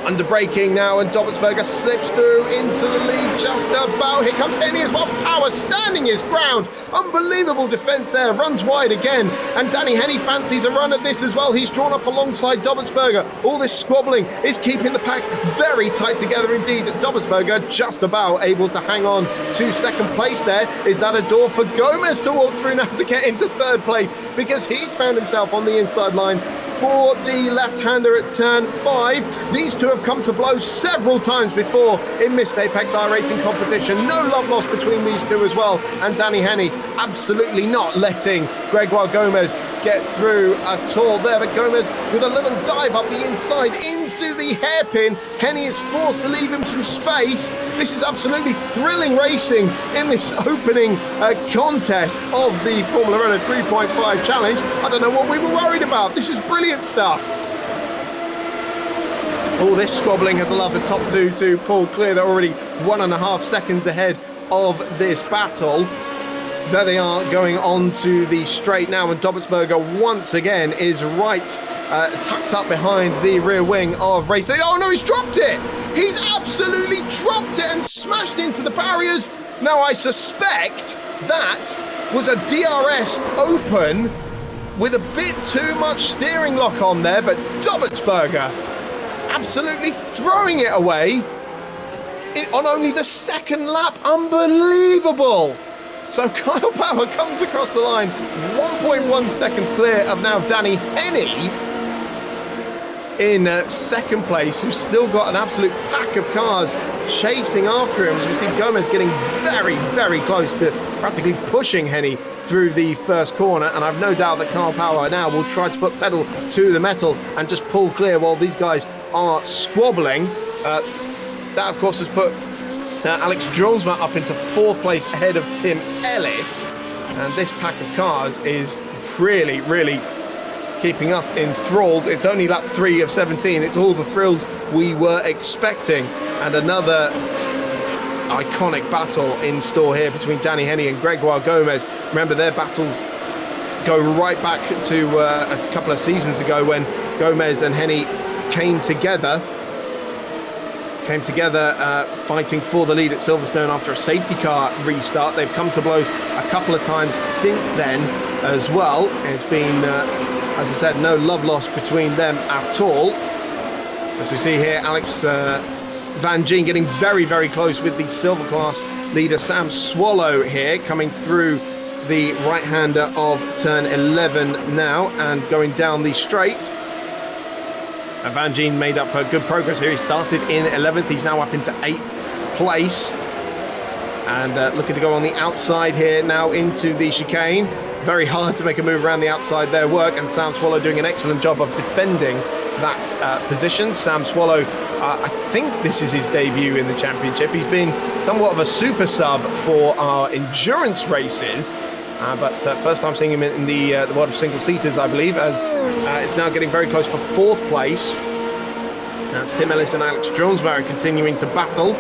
Under braking now, and Dobbelsberger slips through into the lead just about. Here comes Henny as well. Power standing his ground. Unbelievable defense there. Runs wide again. And Danny Henny fancies a run at this as well. He's drawn up alongside Dobbelsberger. All this squabbling is keeping the pack very tight together indeed. Dobbelsberger just about able to hang on to second place there. Is that a door for Gomez to walk through now to get into third place? Because he's found himself on the inside line for the left-hander at turn 5. These two have come to blows several times before in Missed Apex iRacing competition. No love lost between these two as well. And Danny Henny absolutely not letting Gregoire Gomez get through at all there. But Gomez with a little dive up the inside into the hairpin. Henny is forced to leave him some space. This is absolutely thrilling racing in this opening contest of the Formula Renault 3.5 Challenge. I don't know what we were worried about. This is brilliant stuff. All this squabbling has allowed the top two to pull clear. They're already 1.5 seconds ahead of this battle. There they are going on to the straight now, and Dobbelsberger once again is right tucked up behind the rear wing of racing. Oh no, he's dropped it! He's absolutely dropped it and smashed into the barriers. Now I suspect that was a DRS open with a bit too much steering lock on there, but Dobbelsberger absolutely throwing it away on only the second lap. Unbelievable. So Kyle Power comes across the line 1.1 seconds clear of now Danny Henny in second place, who's still got an absolute pack of cars chasing after him. As we see Gomez getting very, very close to practically pushing Henny through the first corner, and I've no doubt that Kyle Power now will try to put pedal to the metal and just pull clear while these guys are squabbling. That of course has put Alex Drolsma up into 4th place ahead of Tim Ellis, and this pack of cars is really, really keeping us enthralled. It's only lap 3 of 17. It's all the thrills we were expecting, and another iconic battle in store here between Danny Henny and Gregoire Gomez. Remember, their battles go right back to a couple of seasons ago when Gomez and Henny came together fighting for the lead at Silverstone after a safety car restart. They've come to blows a couple of times since then as well. It's been, as I said, no love lost between them at all. As we see here, Alex Van Geen getting very, very close with the silver class leader Sam Swallow here, coming through the right-hander of turn 11 now and going down the straight. And Van Geen made up good progress here. He started in 11th. He's now up into 8th place. And looking to go on the outside here now into the chicane. Very hard to make a move around the outside there. Work, and Sam Swallow doing an excellent job of defending that position. Sam Swallow, I think this is his debut in the championship. He's been somewhat of a super sub for our endurance races. But first time seeing him in the world of single-seaters, I believe, as it's now getting very close for 4th place. As Tim Ellis and Alex Jonesbury continuing to battle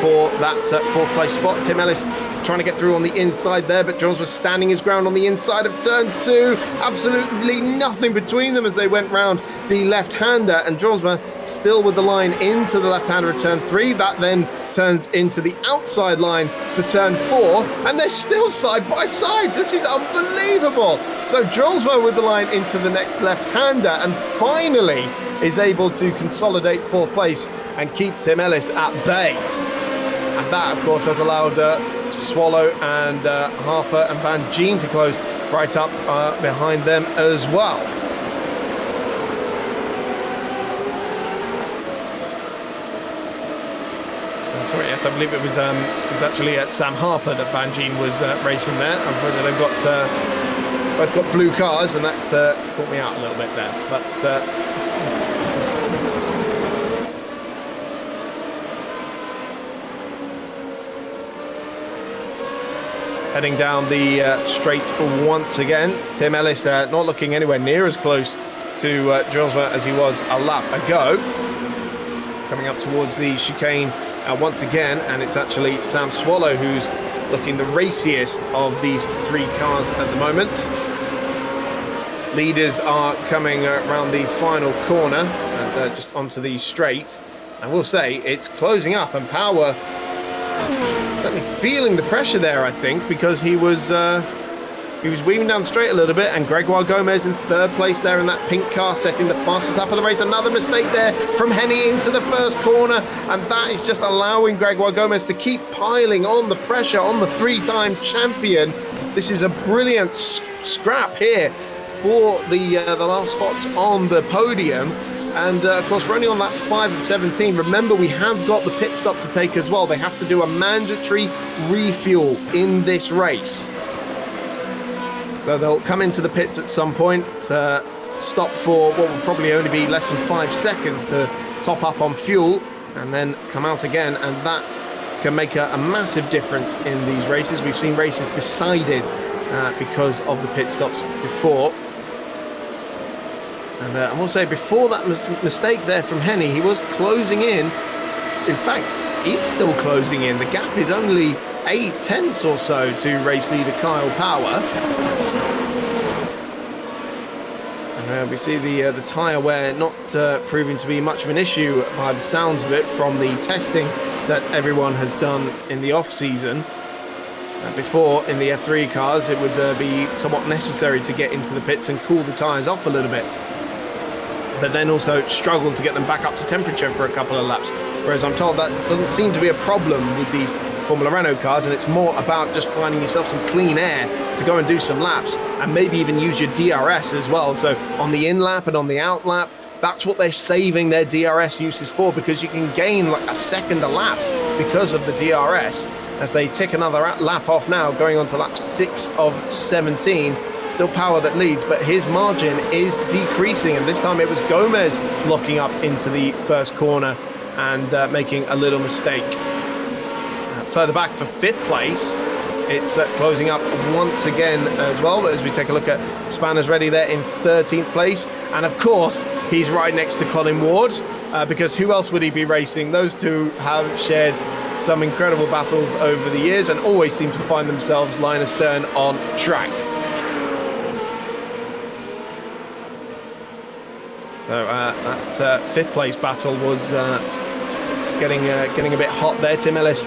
for that 4th place spot. Tim Ellis trying to get through on the inside there, but Jones was standing his ground on the inside of turn 2. Absolutely nothing between them as they went round the left-hander, and Jonesbury still with the line into the left-hander at turn 3. That then turns into the outside line for turn 4, and they're still side by side. This is unbelievable. So Jonesbury with the line into the next left-hander, and finally is able to consolidate 4th place and keep Tim Ellis at bay. And that, of course, has allowed Swallow and Harper and Van Geen to close right up behind them as well. Sorry, yes, I believe it was actually Sam Harper that Van Gien was racing there. Unfortunately, they've got both got blue cars, and that caught me out a little bit there. But heading down the straight once again, Tim Ellis not looking anywhere near as close to Drillsma as he was a lap ago. Coming up towards the chicane once again, and it's actually Sam Swallow who's looking the raciest of these three cars at the moment. Leaders are coming around the final corner and just onto the straight, and we'll say it's closing up, and Power certainly feeling the pressure there, I think, because he was weaving down the straight a little bit, and Gregoire Gomez in third place there in that pink car, setting the fastest lap of the race. Another mistake there from Henny into the first corner, and that is just allowing Gregoire Gomez to keep piling on the pressure on the three-time champion. This is a brilliant scrap here for the last spots on the podium. And of course, we're only on lap 5 of 17. Remember, we have got the pit stop to take as well. They have to do a mandatory refuel in this race. So they'll come into the pits at some point, stop for what will probably only be less than 5 seconds to top up on fuel, and then come out again, and that can make a massive difference in these races. We've seen races decided because of the pit stops before. And I will say, before that mistake there from Henny, he was closing in. In fact, he's still closing in. The gap is only 8/10 or so to race leader Kyle Power. And we see the tyre wear not proving to be much of an issue by the sounds of it from the testing that everyone has done in the off-season. Before, in the F3 cars, it would be somewhat necessary to get into the pits and cool the tyres off a little bit, but then also struggle to get them back up to temperature for a couple of laps. Whereas I'm told that doesn't seem to be a problem with these Formula Renault cars, and it's more about just finding yourself some clean air to go and do some laps, and maybe even use your DRS as well. So on the in lap and on the out lap, that's what they're saving their DRS uses for, because you can gain like a second a lap because of the DRS. As they tick another lap off now, going on to lap 6 of 17. Still Power that leads, but his margin is decreasing, and this time it was Gomez locking up into the first corner and making a little mistake. Further back for 5th place, it's closing up once again as well, as we take a look at Spanners Ready there in 13th place, and of course he's right next to Colin Ward, because who else would he be racing? Those two have shared some incredible battles over the years and always seem to find themselves line astern on track. So that 5th place battle was getting a bit hot there. Tim Ellis,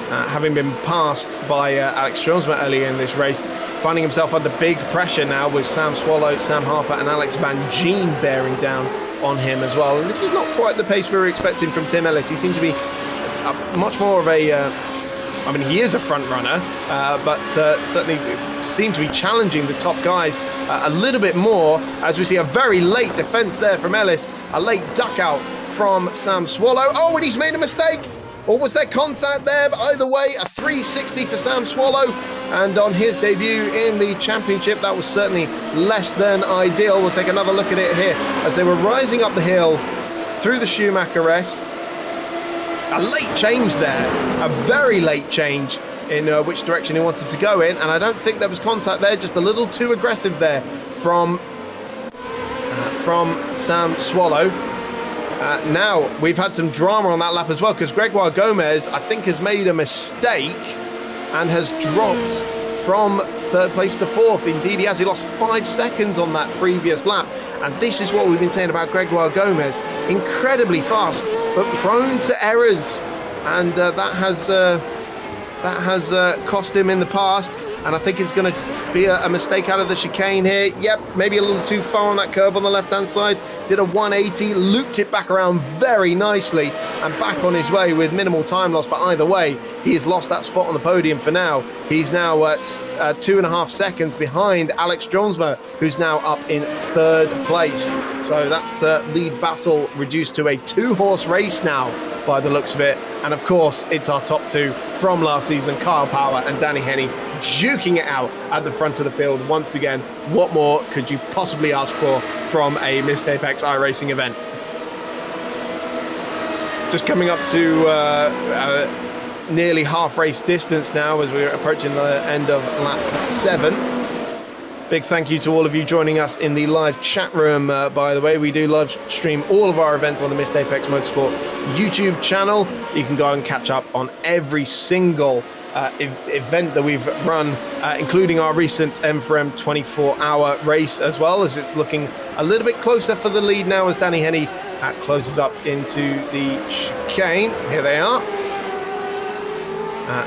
having been passed by Alex Drillsma earlier in this race, finding himself under big pressure now with Sam Swallow, Sam Harper and Alex Van Gien bearing down on him as well. And this is not quite the pace we were expecting from Tim Ellis. He seemed to be much more of a... I mean, he is a front runner, but certainly seemed to be challenging the top guys a little bit more, as we see a very late defence there from Ellis, a late duck out from Sam Swallow. Oh, and he's made a mistake! Or was there contact there? But either way, a 360 for Sam Swallow, and on his debut in the championship, that was certainly less than ideal. We'll take another look at it here as they were rising up the hill through the Schumacher S. A late change there, a very late change in which direction he wanted to go in, and I don't think there was contact there, just a little too aggressive there from Sam Swallow. Now, we've had some drama on that lap as well, because Gregoire Gomez, I think, has made a mistake and has dropped from 3rd place to 4th. Indeed, he has. He lost 5 seconds on that previous lap, and this is what we've been saying about Gregoire Gomez. Incredibly fast, but prone to errors, and that has cost him in the past. and I think it's going to be a mistake out of the chicane here. Yep, maybe a little too far on that curb on the left-hand side. Did a 180, looped it back around very nicely, and back on his way with minimal time loss. But either way, he has lost that spot on the podium for now. He's now 2.5 seconds behind Alex Johnsma, who's now up in 3rd place. So that lead battle reduced to a 2-horse race now, by the looks of it. And of course, it's our top 2 from last season, Kyle Power and Danny Henny, juking it out at the front of the field once again. What more could you possibly ask for from a Missed Apex iRacing event? Just coming up to nearly half race distance now as we're approaching the end of lap 7. Big thank you to all of you joining us in the live chat room. By the way, we do live stream all of our events on the Missed Apex Motorsport YouTube channel. You can go and catch up on every single event that we've run, including our recent M4M 24-hour race, as well as it's looking a little bit closer for the lead now as Danny Henny closes up into the chicane. Here they are.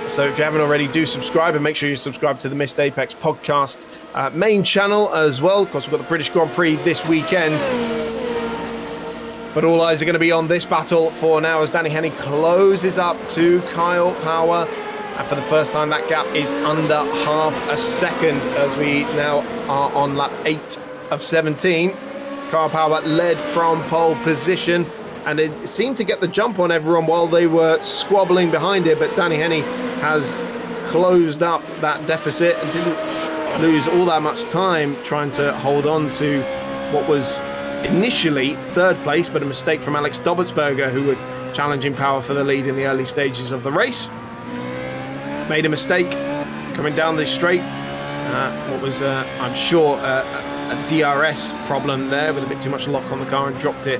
So if you haven't already, do subscribe, and make sure you subscribe to the Missed Apex podcast main channel as well. Of course, we've got the British Grand Prix this weekend. But all eyes are going to be on this battle for now as Danny Henny closes up to Kyle Power. And for the first time, that gap is under half a second as we now are on lap 8 of 17. Kyle Power led from pole position, and it seemed to get the jump on everyone while they were squabbling behind it. But Danny Henny has closed up that deficit and didn't lose all that much time trying to hold on to what was initially 3rd place, but a mistake from Alex Dobertsberger, who was challenging Power for the lead in the early stages of the race. Made a mistake coming down this straight. What was, I'm sure, a DRS problem there with a bit too much lock on the car, and dropped it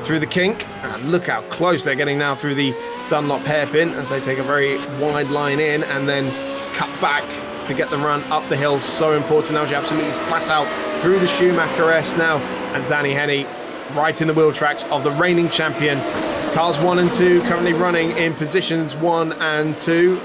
through the kink. And look how close they're getting now through the Dunlop hairpin as they take a very wide line in and then cut back to get the run up the hill. So important now. She absolutely flat out through the Schumacher S now, and Danny Henny right in the wheel tracks of the reigning champion. Cars 1 and 2 currently running in positions 1 and 2.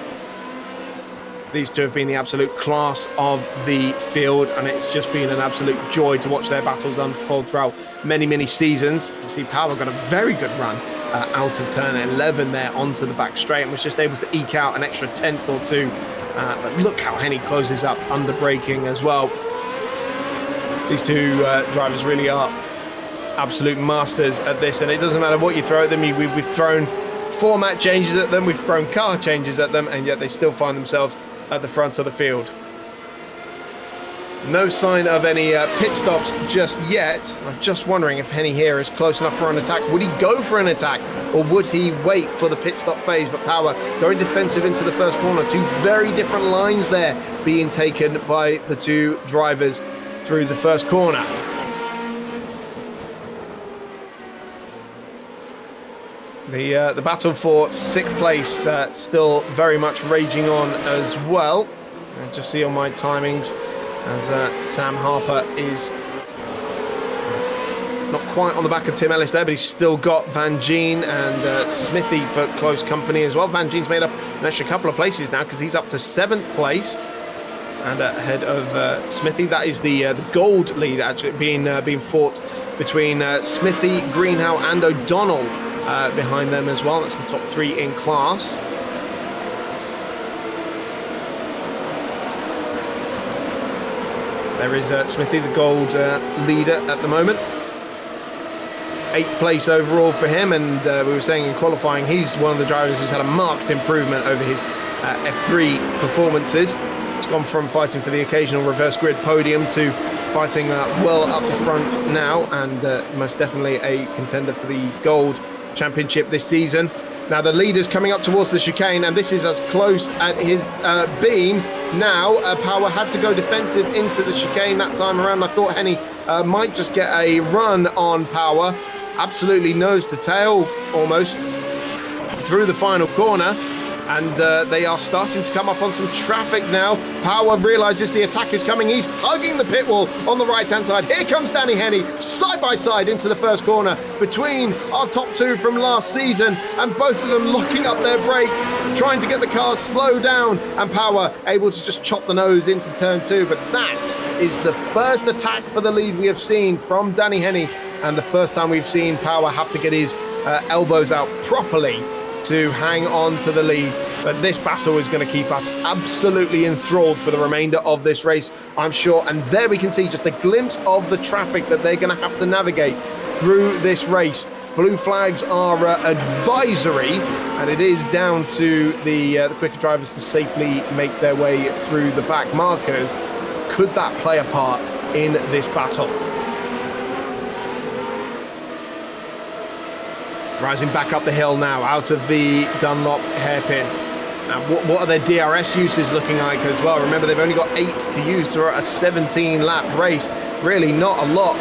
These two have been the absolute class of the field, and it's just been an absolute joy to watch their battles unfold throughout many, many seasons. You see Power got a very good run out of turn 11 there onto the back straight, and was just able to eke out an extra 10th or 2. But look how Henny closes up under braking as well. These two drivers really are absolute masters at this, and it doesn't matter what you throw at them. We've thrown format changes at them, we've thrown car changes at them, and yet they still find themselves at the front of the field. No sign of any pit stops just yet. I'm just wondering if Henny here is close enough for an attack. Would he go for an attack, or would he wait for the pit stop phase? But Power going defensive into the first corner. 2 very different lines there being taken by the 2 drivers through the first corner. The battle for 6th place still very much raging on as well. And just see on my timings as Sam Harper is not quite on the back of Tim Ellis there, but he's still got Van Gien and Smithy for close company as well. Van Gien's made up an extra couple of places now because he's up to 7th place and ahead of Smithy. That is the gold lead actually being fought between Smithy, Greenhow and O'Donnell. Behind them as well. That's the top 3 in class. There is Smithy, the gold leader at the moment. 8th place overall for him, and we were saying in qualifying he's one of the drivers who's had a marked improvement over his F3 performances. It's gone from fighting for the occasional reverse grid podium to fighting well up the front now, and most definitely a contender for the gold championship this season. Now the leader's coming up towards the chicane, and this is as close at his beam now. Power had to go defensive into the chicane that time around. I thought Henny might just get a run on Power. Absolutely nose to tail almost through the final corner. and they are starting to come up on some traffic now. Power realizes the attack is coming. He's hugging the pit wall on the right-hand side. Here comes Danny Henny, side by side into the first corner between our top two from last season, and both of them locking up their brakes, trying to get the cars slow down, and Power able to just chop the nose into turn two. But that is the first attack for the lead we have seen from Danny Henny, and the first time we've seen Power have to get his elbows out properly to hang on to the lead. But this battle is going to keep us absolutely enthralled for the remainder of this race, I'm sure. And there we can see just a glimpse of the traffic that they're going to have to navigate through this race. Blue flags are advisory, and it is down to the quicker drivers to safely make their way through the back markers. Could that play a part in this battle? Rising back up the hill now, out of the Dunlop hairpin. Now, what are their DRS uses looking like as well? Remember, they've only got 8 to use throughout a 17-lap race. Really not a lot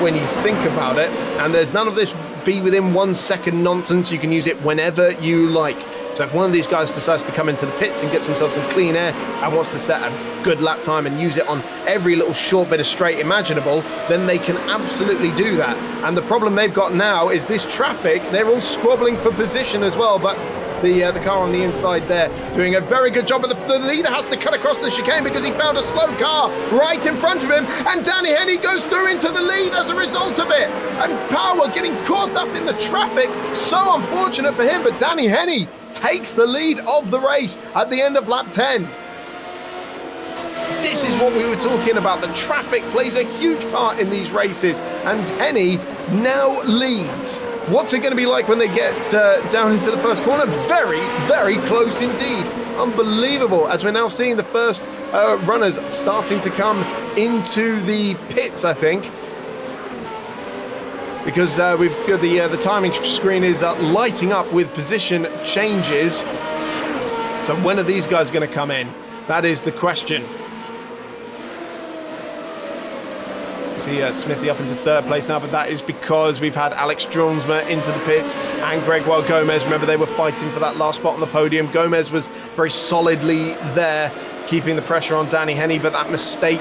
when you think about it. And there's none of this be within 1 second nonsense. You can use it whenever you like. So if one of these guys decides to come into the pits and get themselves some clean air and wants to set a good lap time and use it on every little short bit of straight imaginable, then they can absolutely do that. And the problem they've got now is this traffic. They're all squabbling for position as well, but the car on the inside there doing a very good job. But the leader has to cut across the chicane because he found a slow car right in front of him, and Danny Henny goes through into the lead as a result of it. And Power getting caught up in the traffic. So unfortunate for him, but Danny Henny takes the lead of the race at the end of lap 10. This is what we were talking about. The traffic plays a huge part in these races, and Henny now leads. What's it going to be like when they get down into the first corner? Very, very close indeed. Unbelievable, as we're now seeing the first runners starting to come into the pits, I think. Because we've got the timing screen is lighting up with position changes. So when are these guys going to come in? That is the question. You see Smithy up into third place now, but that is because we've had Alex Dronsma into the pits and Gregoire Gomez. Remember, they were fighting for that last spot on the podium. Gomez was very solidly there, keeping the pressure on Danny Henny, but that mistake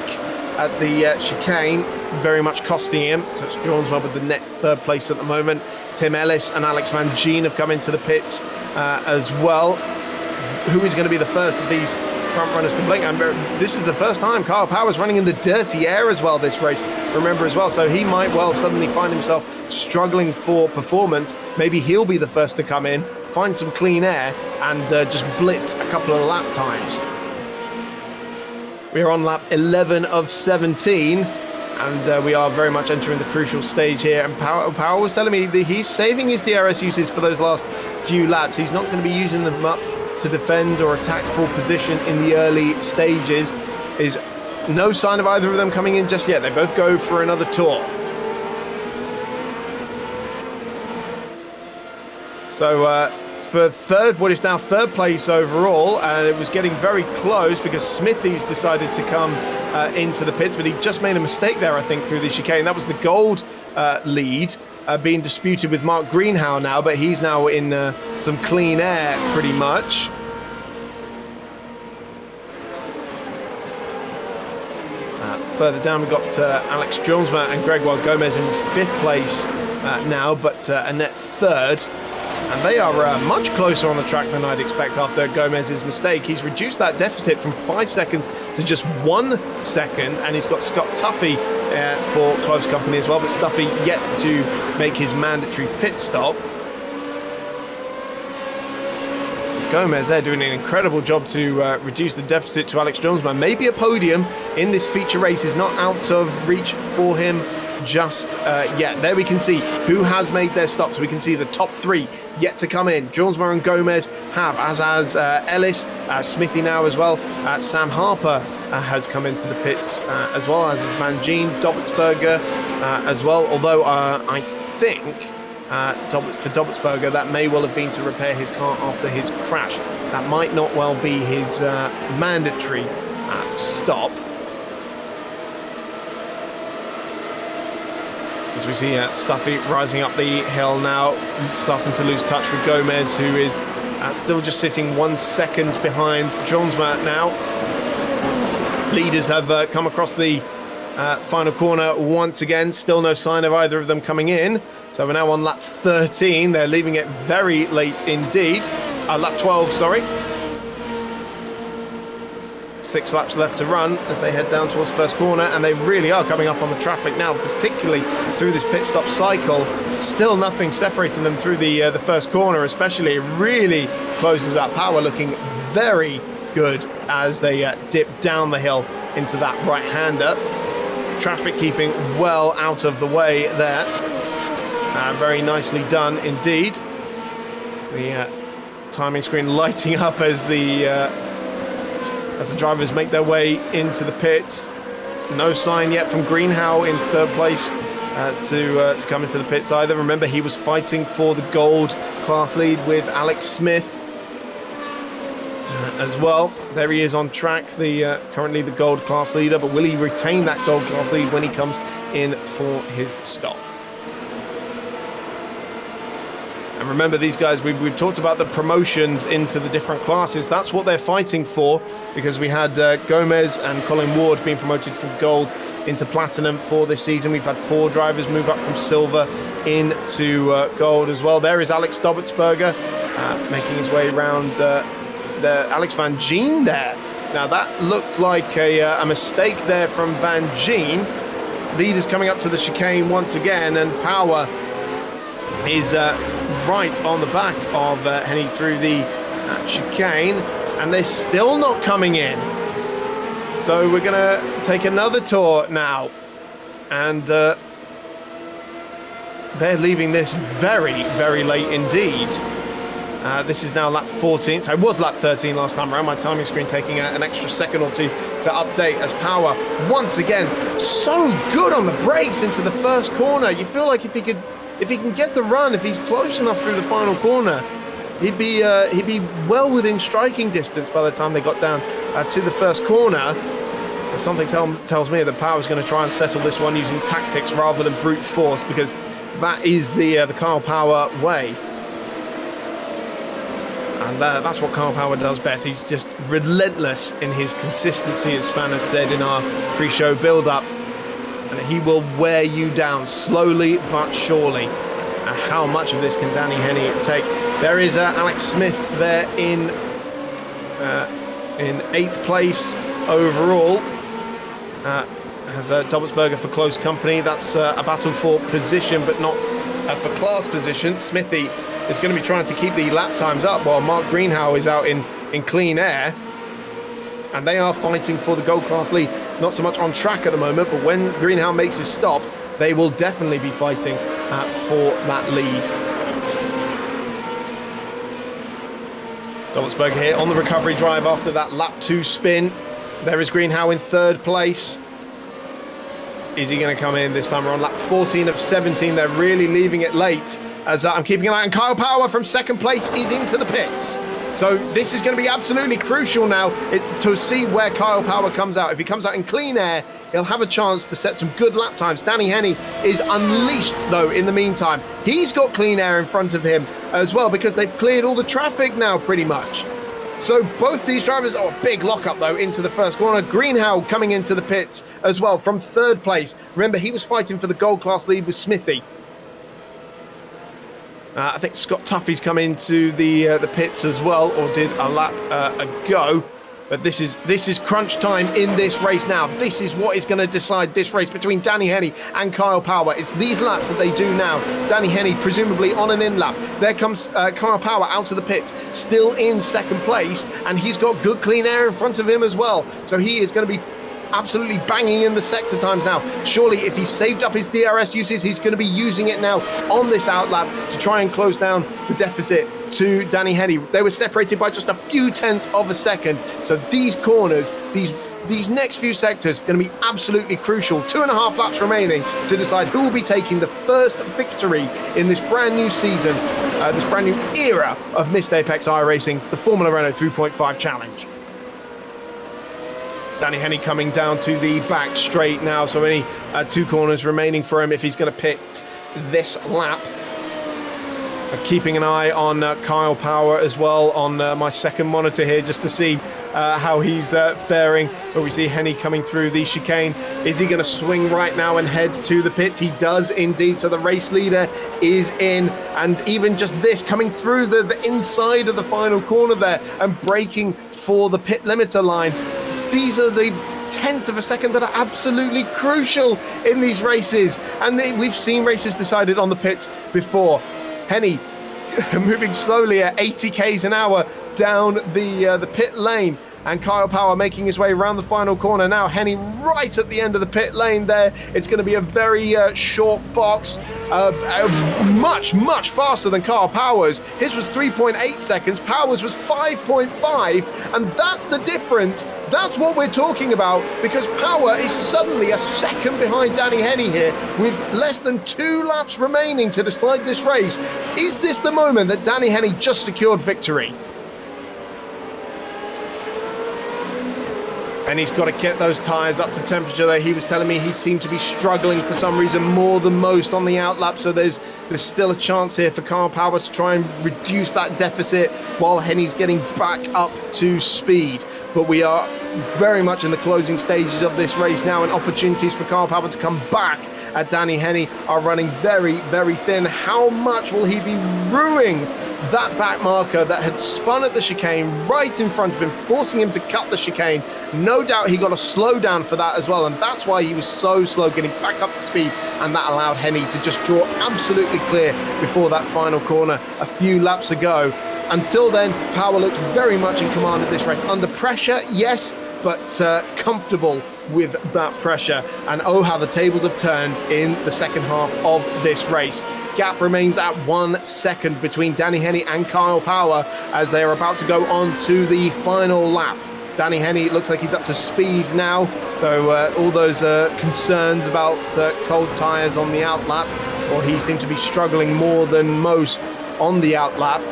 at the chicane very much costing him. So it's Dronsma with the net third place at the moment. Tim Ellis and Alex Van Gien have come into the pits as well. Who is going to be the first of these front runners to blink? And this is the first time Kyle Power's running in the dirty air as well this race, remember as well, so he might well suddenly find himself struggling for performance. Maybe he'll be the first to come in, find some clean air, and just blitz a couple of lap times. We're on lap 11 of 17, and we are very much entering the crucial stage here. And Power was telling me that he's saving his DRS uses for those last few laps. He's not going to be using them up to defend or attack full position in the early stages. Is no sign of either of them coming in just yet. They both go for another tour. So for third, what is now third place overall, and it was getting very close because Smithy's decided to come into the pits, but he just made a mistake there, I think, through the chicane. That was the gold lead being disputed with Mark Greenhow now, but he's now in some clean air pretty much. Further down, we've got Alex Dronsma and Gregoire Gomez in fifth place now, but Annette third. And they are much closer on the track than I'd expect after Gomez's mistake. He's reduced that deficit from 5 seconds to just 1 second, and he's got Scott Tuffy for close company as well, but Stuffy yet to make his mandatory pit stop. Gomez there doing an incredible job to reduce the deficit to Alex Dronsma. Maybe a podium in this feature race is not out of reach for him just yet. There we can see who has made their stops. We can see the top three yet to come in. Dronsma and Gomez have, as has Ellis, Smithy now as well. Sam Harper has come into the pits as well, as is Van Gien, Dobbertsberger as well, although I think for Dobbertsberger that may well have been to repair his car after his crash. That might not well be his mandatory stop. As we see Stuffy rising up the hill now, starting to lose touch with Gomez, who is Still just sitting 1 second behind Johnsma now. Leaders have come across the final corner once again. Still no sign of either of them coming in. So we're now on lap 13. They're leaving it very late indeed. Lap 12, sorry. 6 laps left to run as they head down towards first corner, and they really are coming up on the traffic now, particularly through this pit stop cycle. Still nothing separating them through the first corner, especially. It really closes up. Power looking very good as they dip down the hill into that right-hander. Traffic keeping well out of the way there. Very nicely done indeed. The timing screen lighting up as the drivers make their way into the pits. No sign yet from Greenhow in third place to come into the pits either. Remember, he was fighting for the gold class lead with Alex Smith as well. There he is on track, currently the gold class leader, but will he retain that gold class lead when he comes in for his stop? And remember, these guys, we've talked about the promotions into the different classes. That's what they're fighting for, because we had Gomez and Colin Ward being promoted from gold into platinum for this season. We've had 4 drivers move up from silver into gold as well. There is Alex Dobertsberger making his way around Alex Van Gien there. Now that looked like a mistake there from Van Gien. Leaders coming up to the chicane once again, and Power is right on the back of Henny through the chicane, and they're still not coming in. So we're going to take another tour now, and they're leaving this very, very late indeed. This is now lap 14. So it was lap 13 last time around. My timing screen taking an extra second or two to update as Power once again so good on the brakes into the first corner. You feel like if he can get the run, if he's close enough through the final corner, he'd be well within striking distance by the time they got down to the first corner. Something tells me that Power's going to try and settle this one using tactics rather than brute force, because that is the Kyle Power way. And that's what Kyle Power does best. He's just relentless in his consistency, as Spanner said in our pre-show build-up. And he will wear you down slowly but surely. How much of this can Danny Henny take? There is Alex Smith there in 8th place overall. Has Dobertsberger for close company. That's a battle for position, but not for class position. Smithy is going to be trying to keep the lap times up while Mark Greenhow is out in clean air. And they are fighting for the gold class lead. Not so much on track at the moment, but when Greenhow makes his stop, they will definitely be fighting for that lead. Dobertsberger here on the recovery drive after that lap 2 spin. There is Greenhow in 3rd place. Is he going to come in this time around? Lap 14 of 17. They're really leaving it late. As I'm keeping an eye on Kyle Power from 2nd place is into the pits. So this is going to be absolutely crucial now to see where Kyle Power comes out. If he comes out in clean air, he'll have a chance to set some good lap times. Danny Henny is unleashed, though, in the meantime. He's got clean air in front of him as well, because they've cleared all the traffic now, pretty much. So both these drivers, a big lockup, though, into the first corner. Greenhow coming into the pits as well from 3rd place. Remember, he was fighting for the gold class lead with Smithy. I think Scott Tuffy's come into the pits as well, or did a lap ago. But this is crunch time in this race now. This is what is going to decide this race between Danny Henny and Kyle Power. It's these laps that they do now. Danny Henny presumably on an in lap. There comes Kyle Power out of the pits, still in 2nd place, and he's got good clean air in front of him as well. So he is going to be absolutely banging in the sector times now. Surely if he's saved up his DRS uses, he's going to be using it now on this outlap to try and close down the deficit to Danny Henny. They were separated by just a few tenths of a second. So these corners, these next few sectors are going to be absolutely crucial. 2.5 laps remaining to decide who will be taking the first victory in this brand new season, this brand new era of Missed Apex iRacing, the Formula Renault 3.5 Challenge. Danny Henny coming down to the back straight now, so only 2 corners remaining for him if he's going to pit this lap. Keeping an eye on Kyle Power as well on my second monitor here, just to see how he's faring. But we see Henny coming through the chicane. Is he going to swing right now and head to the pits? He does indeed. So the race leader is in, and even just this coming through the inside of the final corner there and braking for the pit limiter line. These are the tenths of a second that are absolutely crucial in these races, and we've seen races decided on the pits before. Henny moving slowly at 80 k's an hour down the pit lane, and Kyle Power making his way around the final corner. Now Henny right at the end of the pit lane there. It's going to be a very short box, much faster than Kyle Power's. His was 3.8 seconds, Power's was 5.5, and that's the difference. That's what we're talking about, because Power is suddenly a second behind Danny Henny here with less than 2 laps remaining to decide this race. Is this the moment that Danny Henny just secured victory? And he's got to get those tyres up to temperature there. He was telling me he seemed to be struggling for some reason more than most on the outlap. So there's still a chance here for Kyle Power to try and reduce that deficit while Henny's getting back up to speed. But we are very much in the closing stages of this race now, and opportunities for Kyle Power to come back at Danny Henny are running very, very thin. How much will he be ruining that back marker that had spun at the chicane right in front of him, forcing him to cut the chicane? No doubt he got a slow down for that as well, and that's why he was so slow getting back up to speed, and that allowed Henny to just draw absolutely clear before that final corner a few laps ago. Until then, Power looked very much in command of this race. Under pressure, yes, but comfortable with that pressure. And oh, how the tables have turned in the second half of this race. Gap remains at 1 second between Danny Henny and Kyle Power as they are about to go on to the final lap. Danny Henny looks like he's up to speed now, so all those concerns about cold tyres on the outlap, or he seemed to be struggling more than most on the outlap,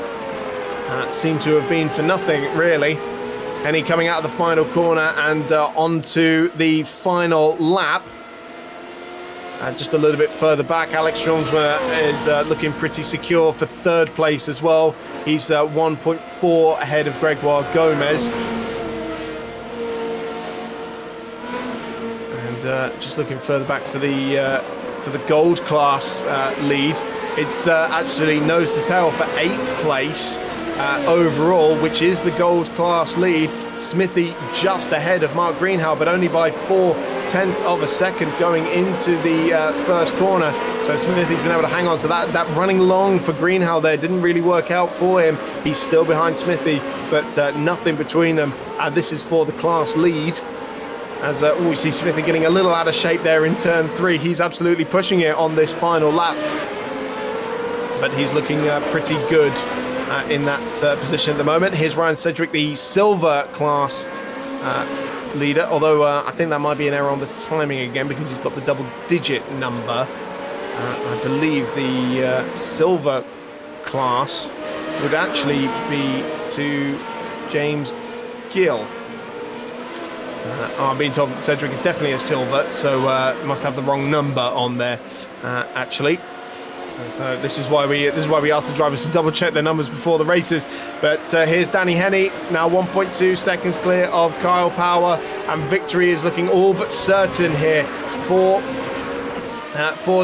seem to have been for nothing, really. Henny coming out of the final corner and onto the final lap. Just a little bit further back, Alex Stromsma is looking pretty secure for third place as well. He's 1.4 ahead of Gregoire Gomez. And just looking further back for the gold class lead. It's actually nose to tail for 8th place overall, which is the gold class lead. Smithy just ahead of Mark Greenhow, but only by 0.4 of a second going into the first corner. So Smithy's been able to hang on to that running long for Greenhow there didn't really work out for him. He's still behind Smithy, but nothing between them. And this is for the class lead. As we see Smithy getting a little out of shape there in turn 3. He's absolutely pushing it on this final lap, but he's looking pretty good in that position at the moment. Here's Ryan Sedgwick, the silver class leader, although I think that might be an error on the timing again because he's got the double-digit number. I believe the silver class would actually be to James Gill. I'm being told that Cedric is definitely a silver, so must have the wrong number on there, actually. And so this is why we ask the drivers to double check their numbers before the races. But here's Danny Henny, now 1.2 seconds clear of Kyle Power, and victory is looking all but certain here for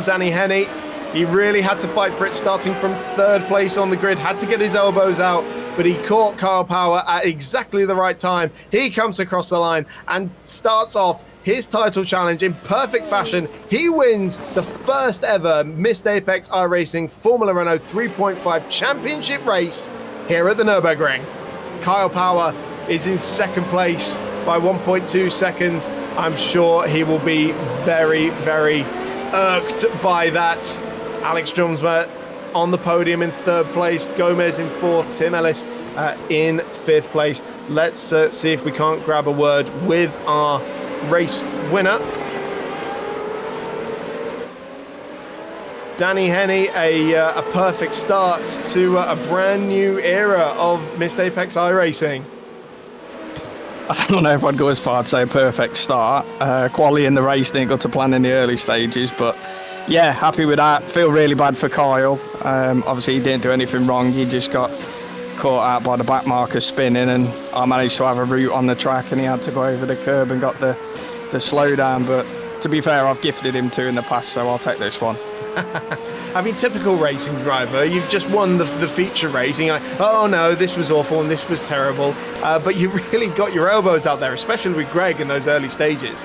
Danny Henny. He really had to fight for it, starting from third place on the grid, had to get his elbows out, but he caught Kyle Power at exactly the right time. He comes across the line and starts off his title challenge in perfect fashion. He wins the first ever Missed Apex iRacing Formula Renault 3.5 championship race here at the Nurburgring. Kyle Power is in second place by 1.2 seconds. I'm sure he will be very, very irked by that. Alex Stromsma on the podium in third place, Gomez in fourth, Tim Ellis in fifth place. Let's see if we can't grab a word with our race winner. Danny Henny, a perfect start to a brand new era of Missed Apex iRacing. I don't know if I'd go as far to say a perfect start. Quali in the race didn't go to plan in the early stages, but Yeah, happy with that. Feel really bad for Kyle. Obviously, he didn't do anything wrong. He just got caught out by the back marker spinning, and I managed to have a route on the track, and he had to go over the curb and got the slowdown. But to be fair, I've gifted him two in the past, so I'll take this one. I mean, typical racing driver, you've just won the feature race, and you're like, oh no, this was awful and this was terrible. But you really got your elbows out there, especially with Greg in those early stages.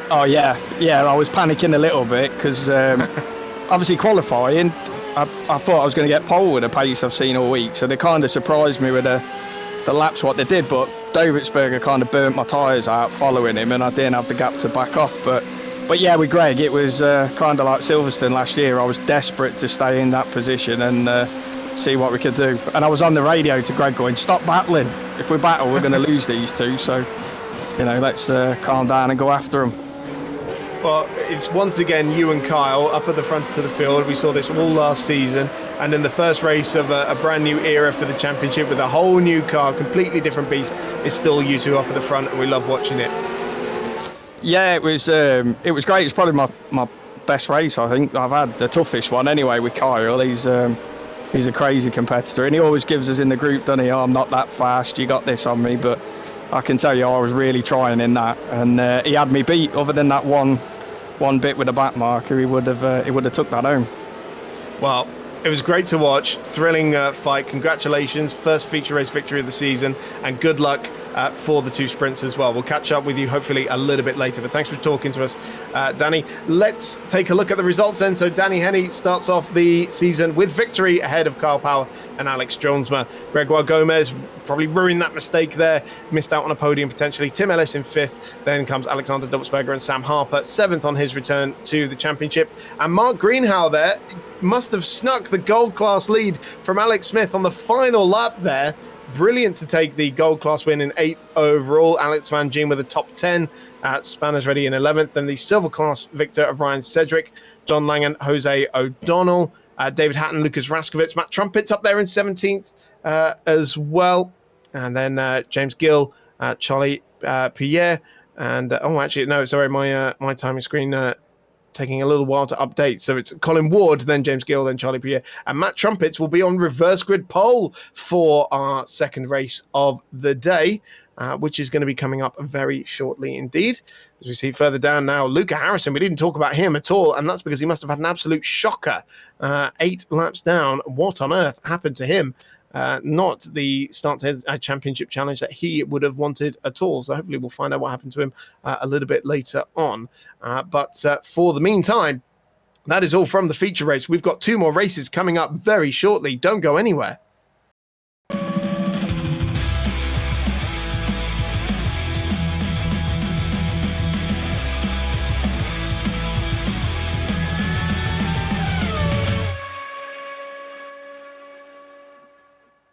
Oh, yeah, I was panicking a little bit because obviously qualifying, I thought I was going to get pole with the pace I've seen all week, so they kind of surprised me with the laps what they did, but Davidsberger kind of burnt my tyres out following him, and I didn't have the gap to back off. But yeah, with Greg, it was kind of like Silverstone last year. I was desperate to stay in that position and see what we could do. And I was on the radio to Greg going, stop battling. If we battle, we're going to lose these two, so let's calm down and go after them. Well, it's once again you and Kyle up at the front of the field. We saw this all last season, and in the first race of a brand new era for the championship with a whole new car, completely different beast, it's still you two up at the front, and we love watching it. Yeah, it was great. It's probably my best race, I think. I've had the toughest one anyway with Kyle. He's a crazy competitor, and he always gives us in the group, doesn't he? Oh, I'm not that fast, you got this on me, but I can tell you I was really trying in that, and he had me beat. Other than that one bit with the back marker, he would have took that home. Well, it was great to watch. Thrilling fight. Congratulations, first feature race victory of the season, and good luck for the two sprints as well. We'll catch up with you hopefully a little bit later, but thanks for talking to us, Danny. Let's take a look at the results then. So Danny Henney starts off the season with victory ahead of Kyle Power and Alex Jonesma. Gregoire Gomez probably ruined that mistake there, missed out on a podium potentially. Tim Ellis in 5th, then comes Alexander Dubsberger and Sam Harper 7th on his return to the championship. And Mark Greenhow there must have snuck the gold class lead from Alex Smith on the final lap there. Brilliant to take the gold class win in 8th overall. Alex Van Gien with a top 10. Spanners Ready in 11th. And the silver class victor of Ryan Cedric, John Langan, Jose O'Donnell, David Hatton, Lucas Raskovitz, Matt Trumpets up there in 17th as well. And then James Gill, Charlie Pierre. And my timing screen taking a little while to update. So it's Colin Ward, then James Gill, then Charlie Pierre. And Matt Trumpets will be on reverse grid pole for our second race of the day, which is going to be coming up very shortly indeed. As we see further down now, Luca Harrison, we didn't talk about him at all, and that's because he must have had an absolute shocker. 8 laps down. What on earth happened to him? Not the start to a championship challenge that he would have wanted at all. So hopefully we'll find out what happened to him a little bit later on. But for the meantime, that is all from the feature race. We've got 2 more races coming up very shortly. Don't go anywhere.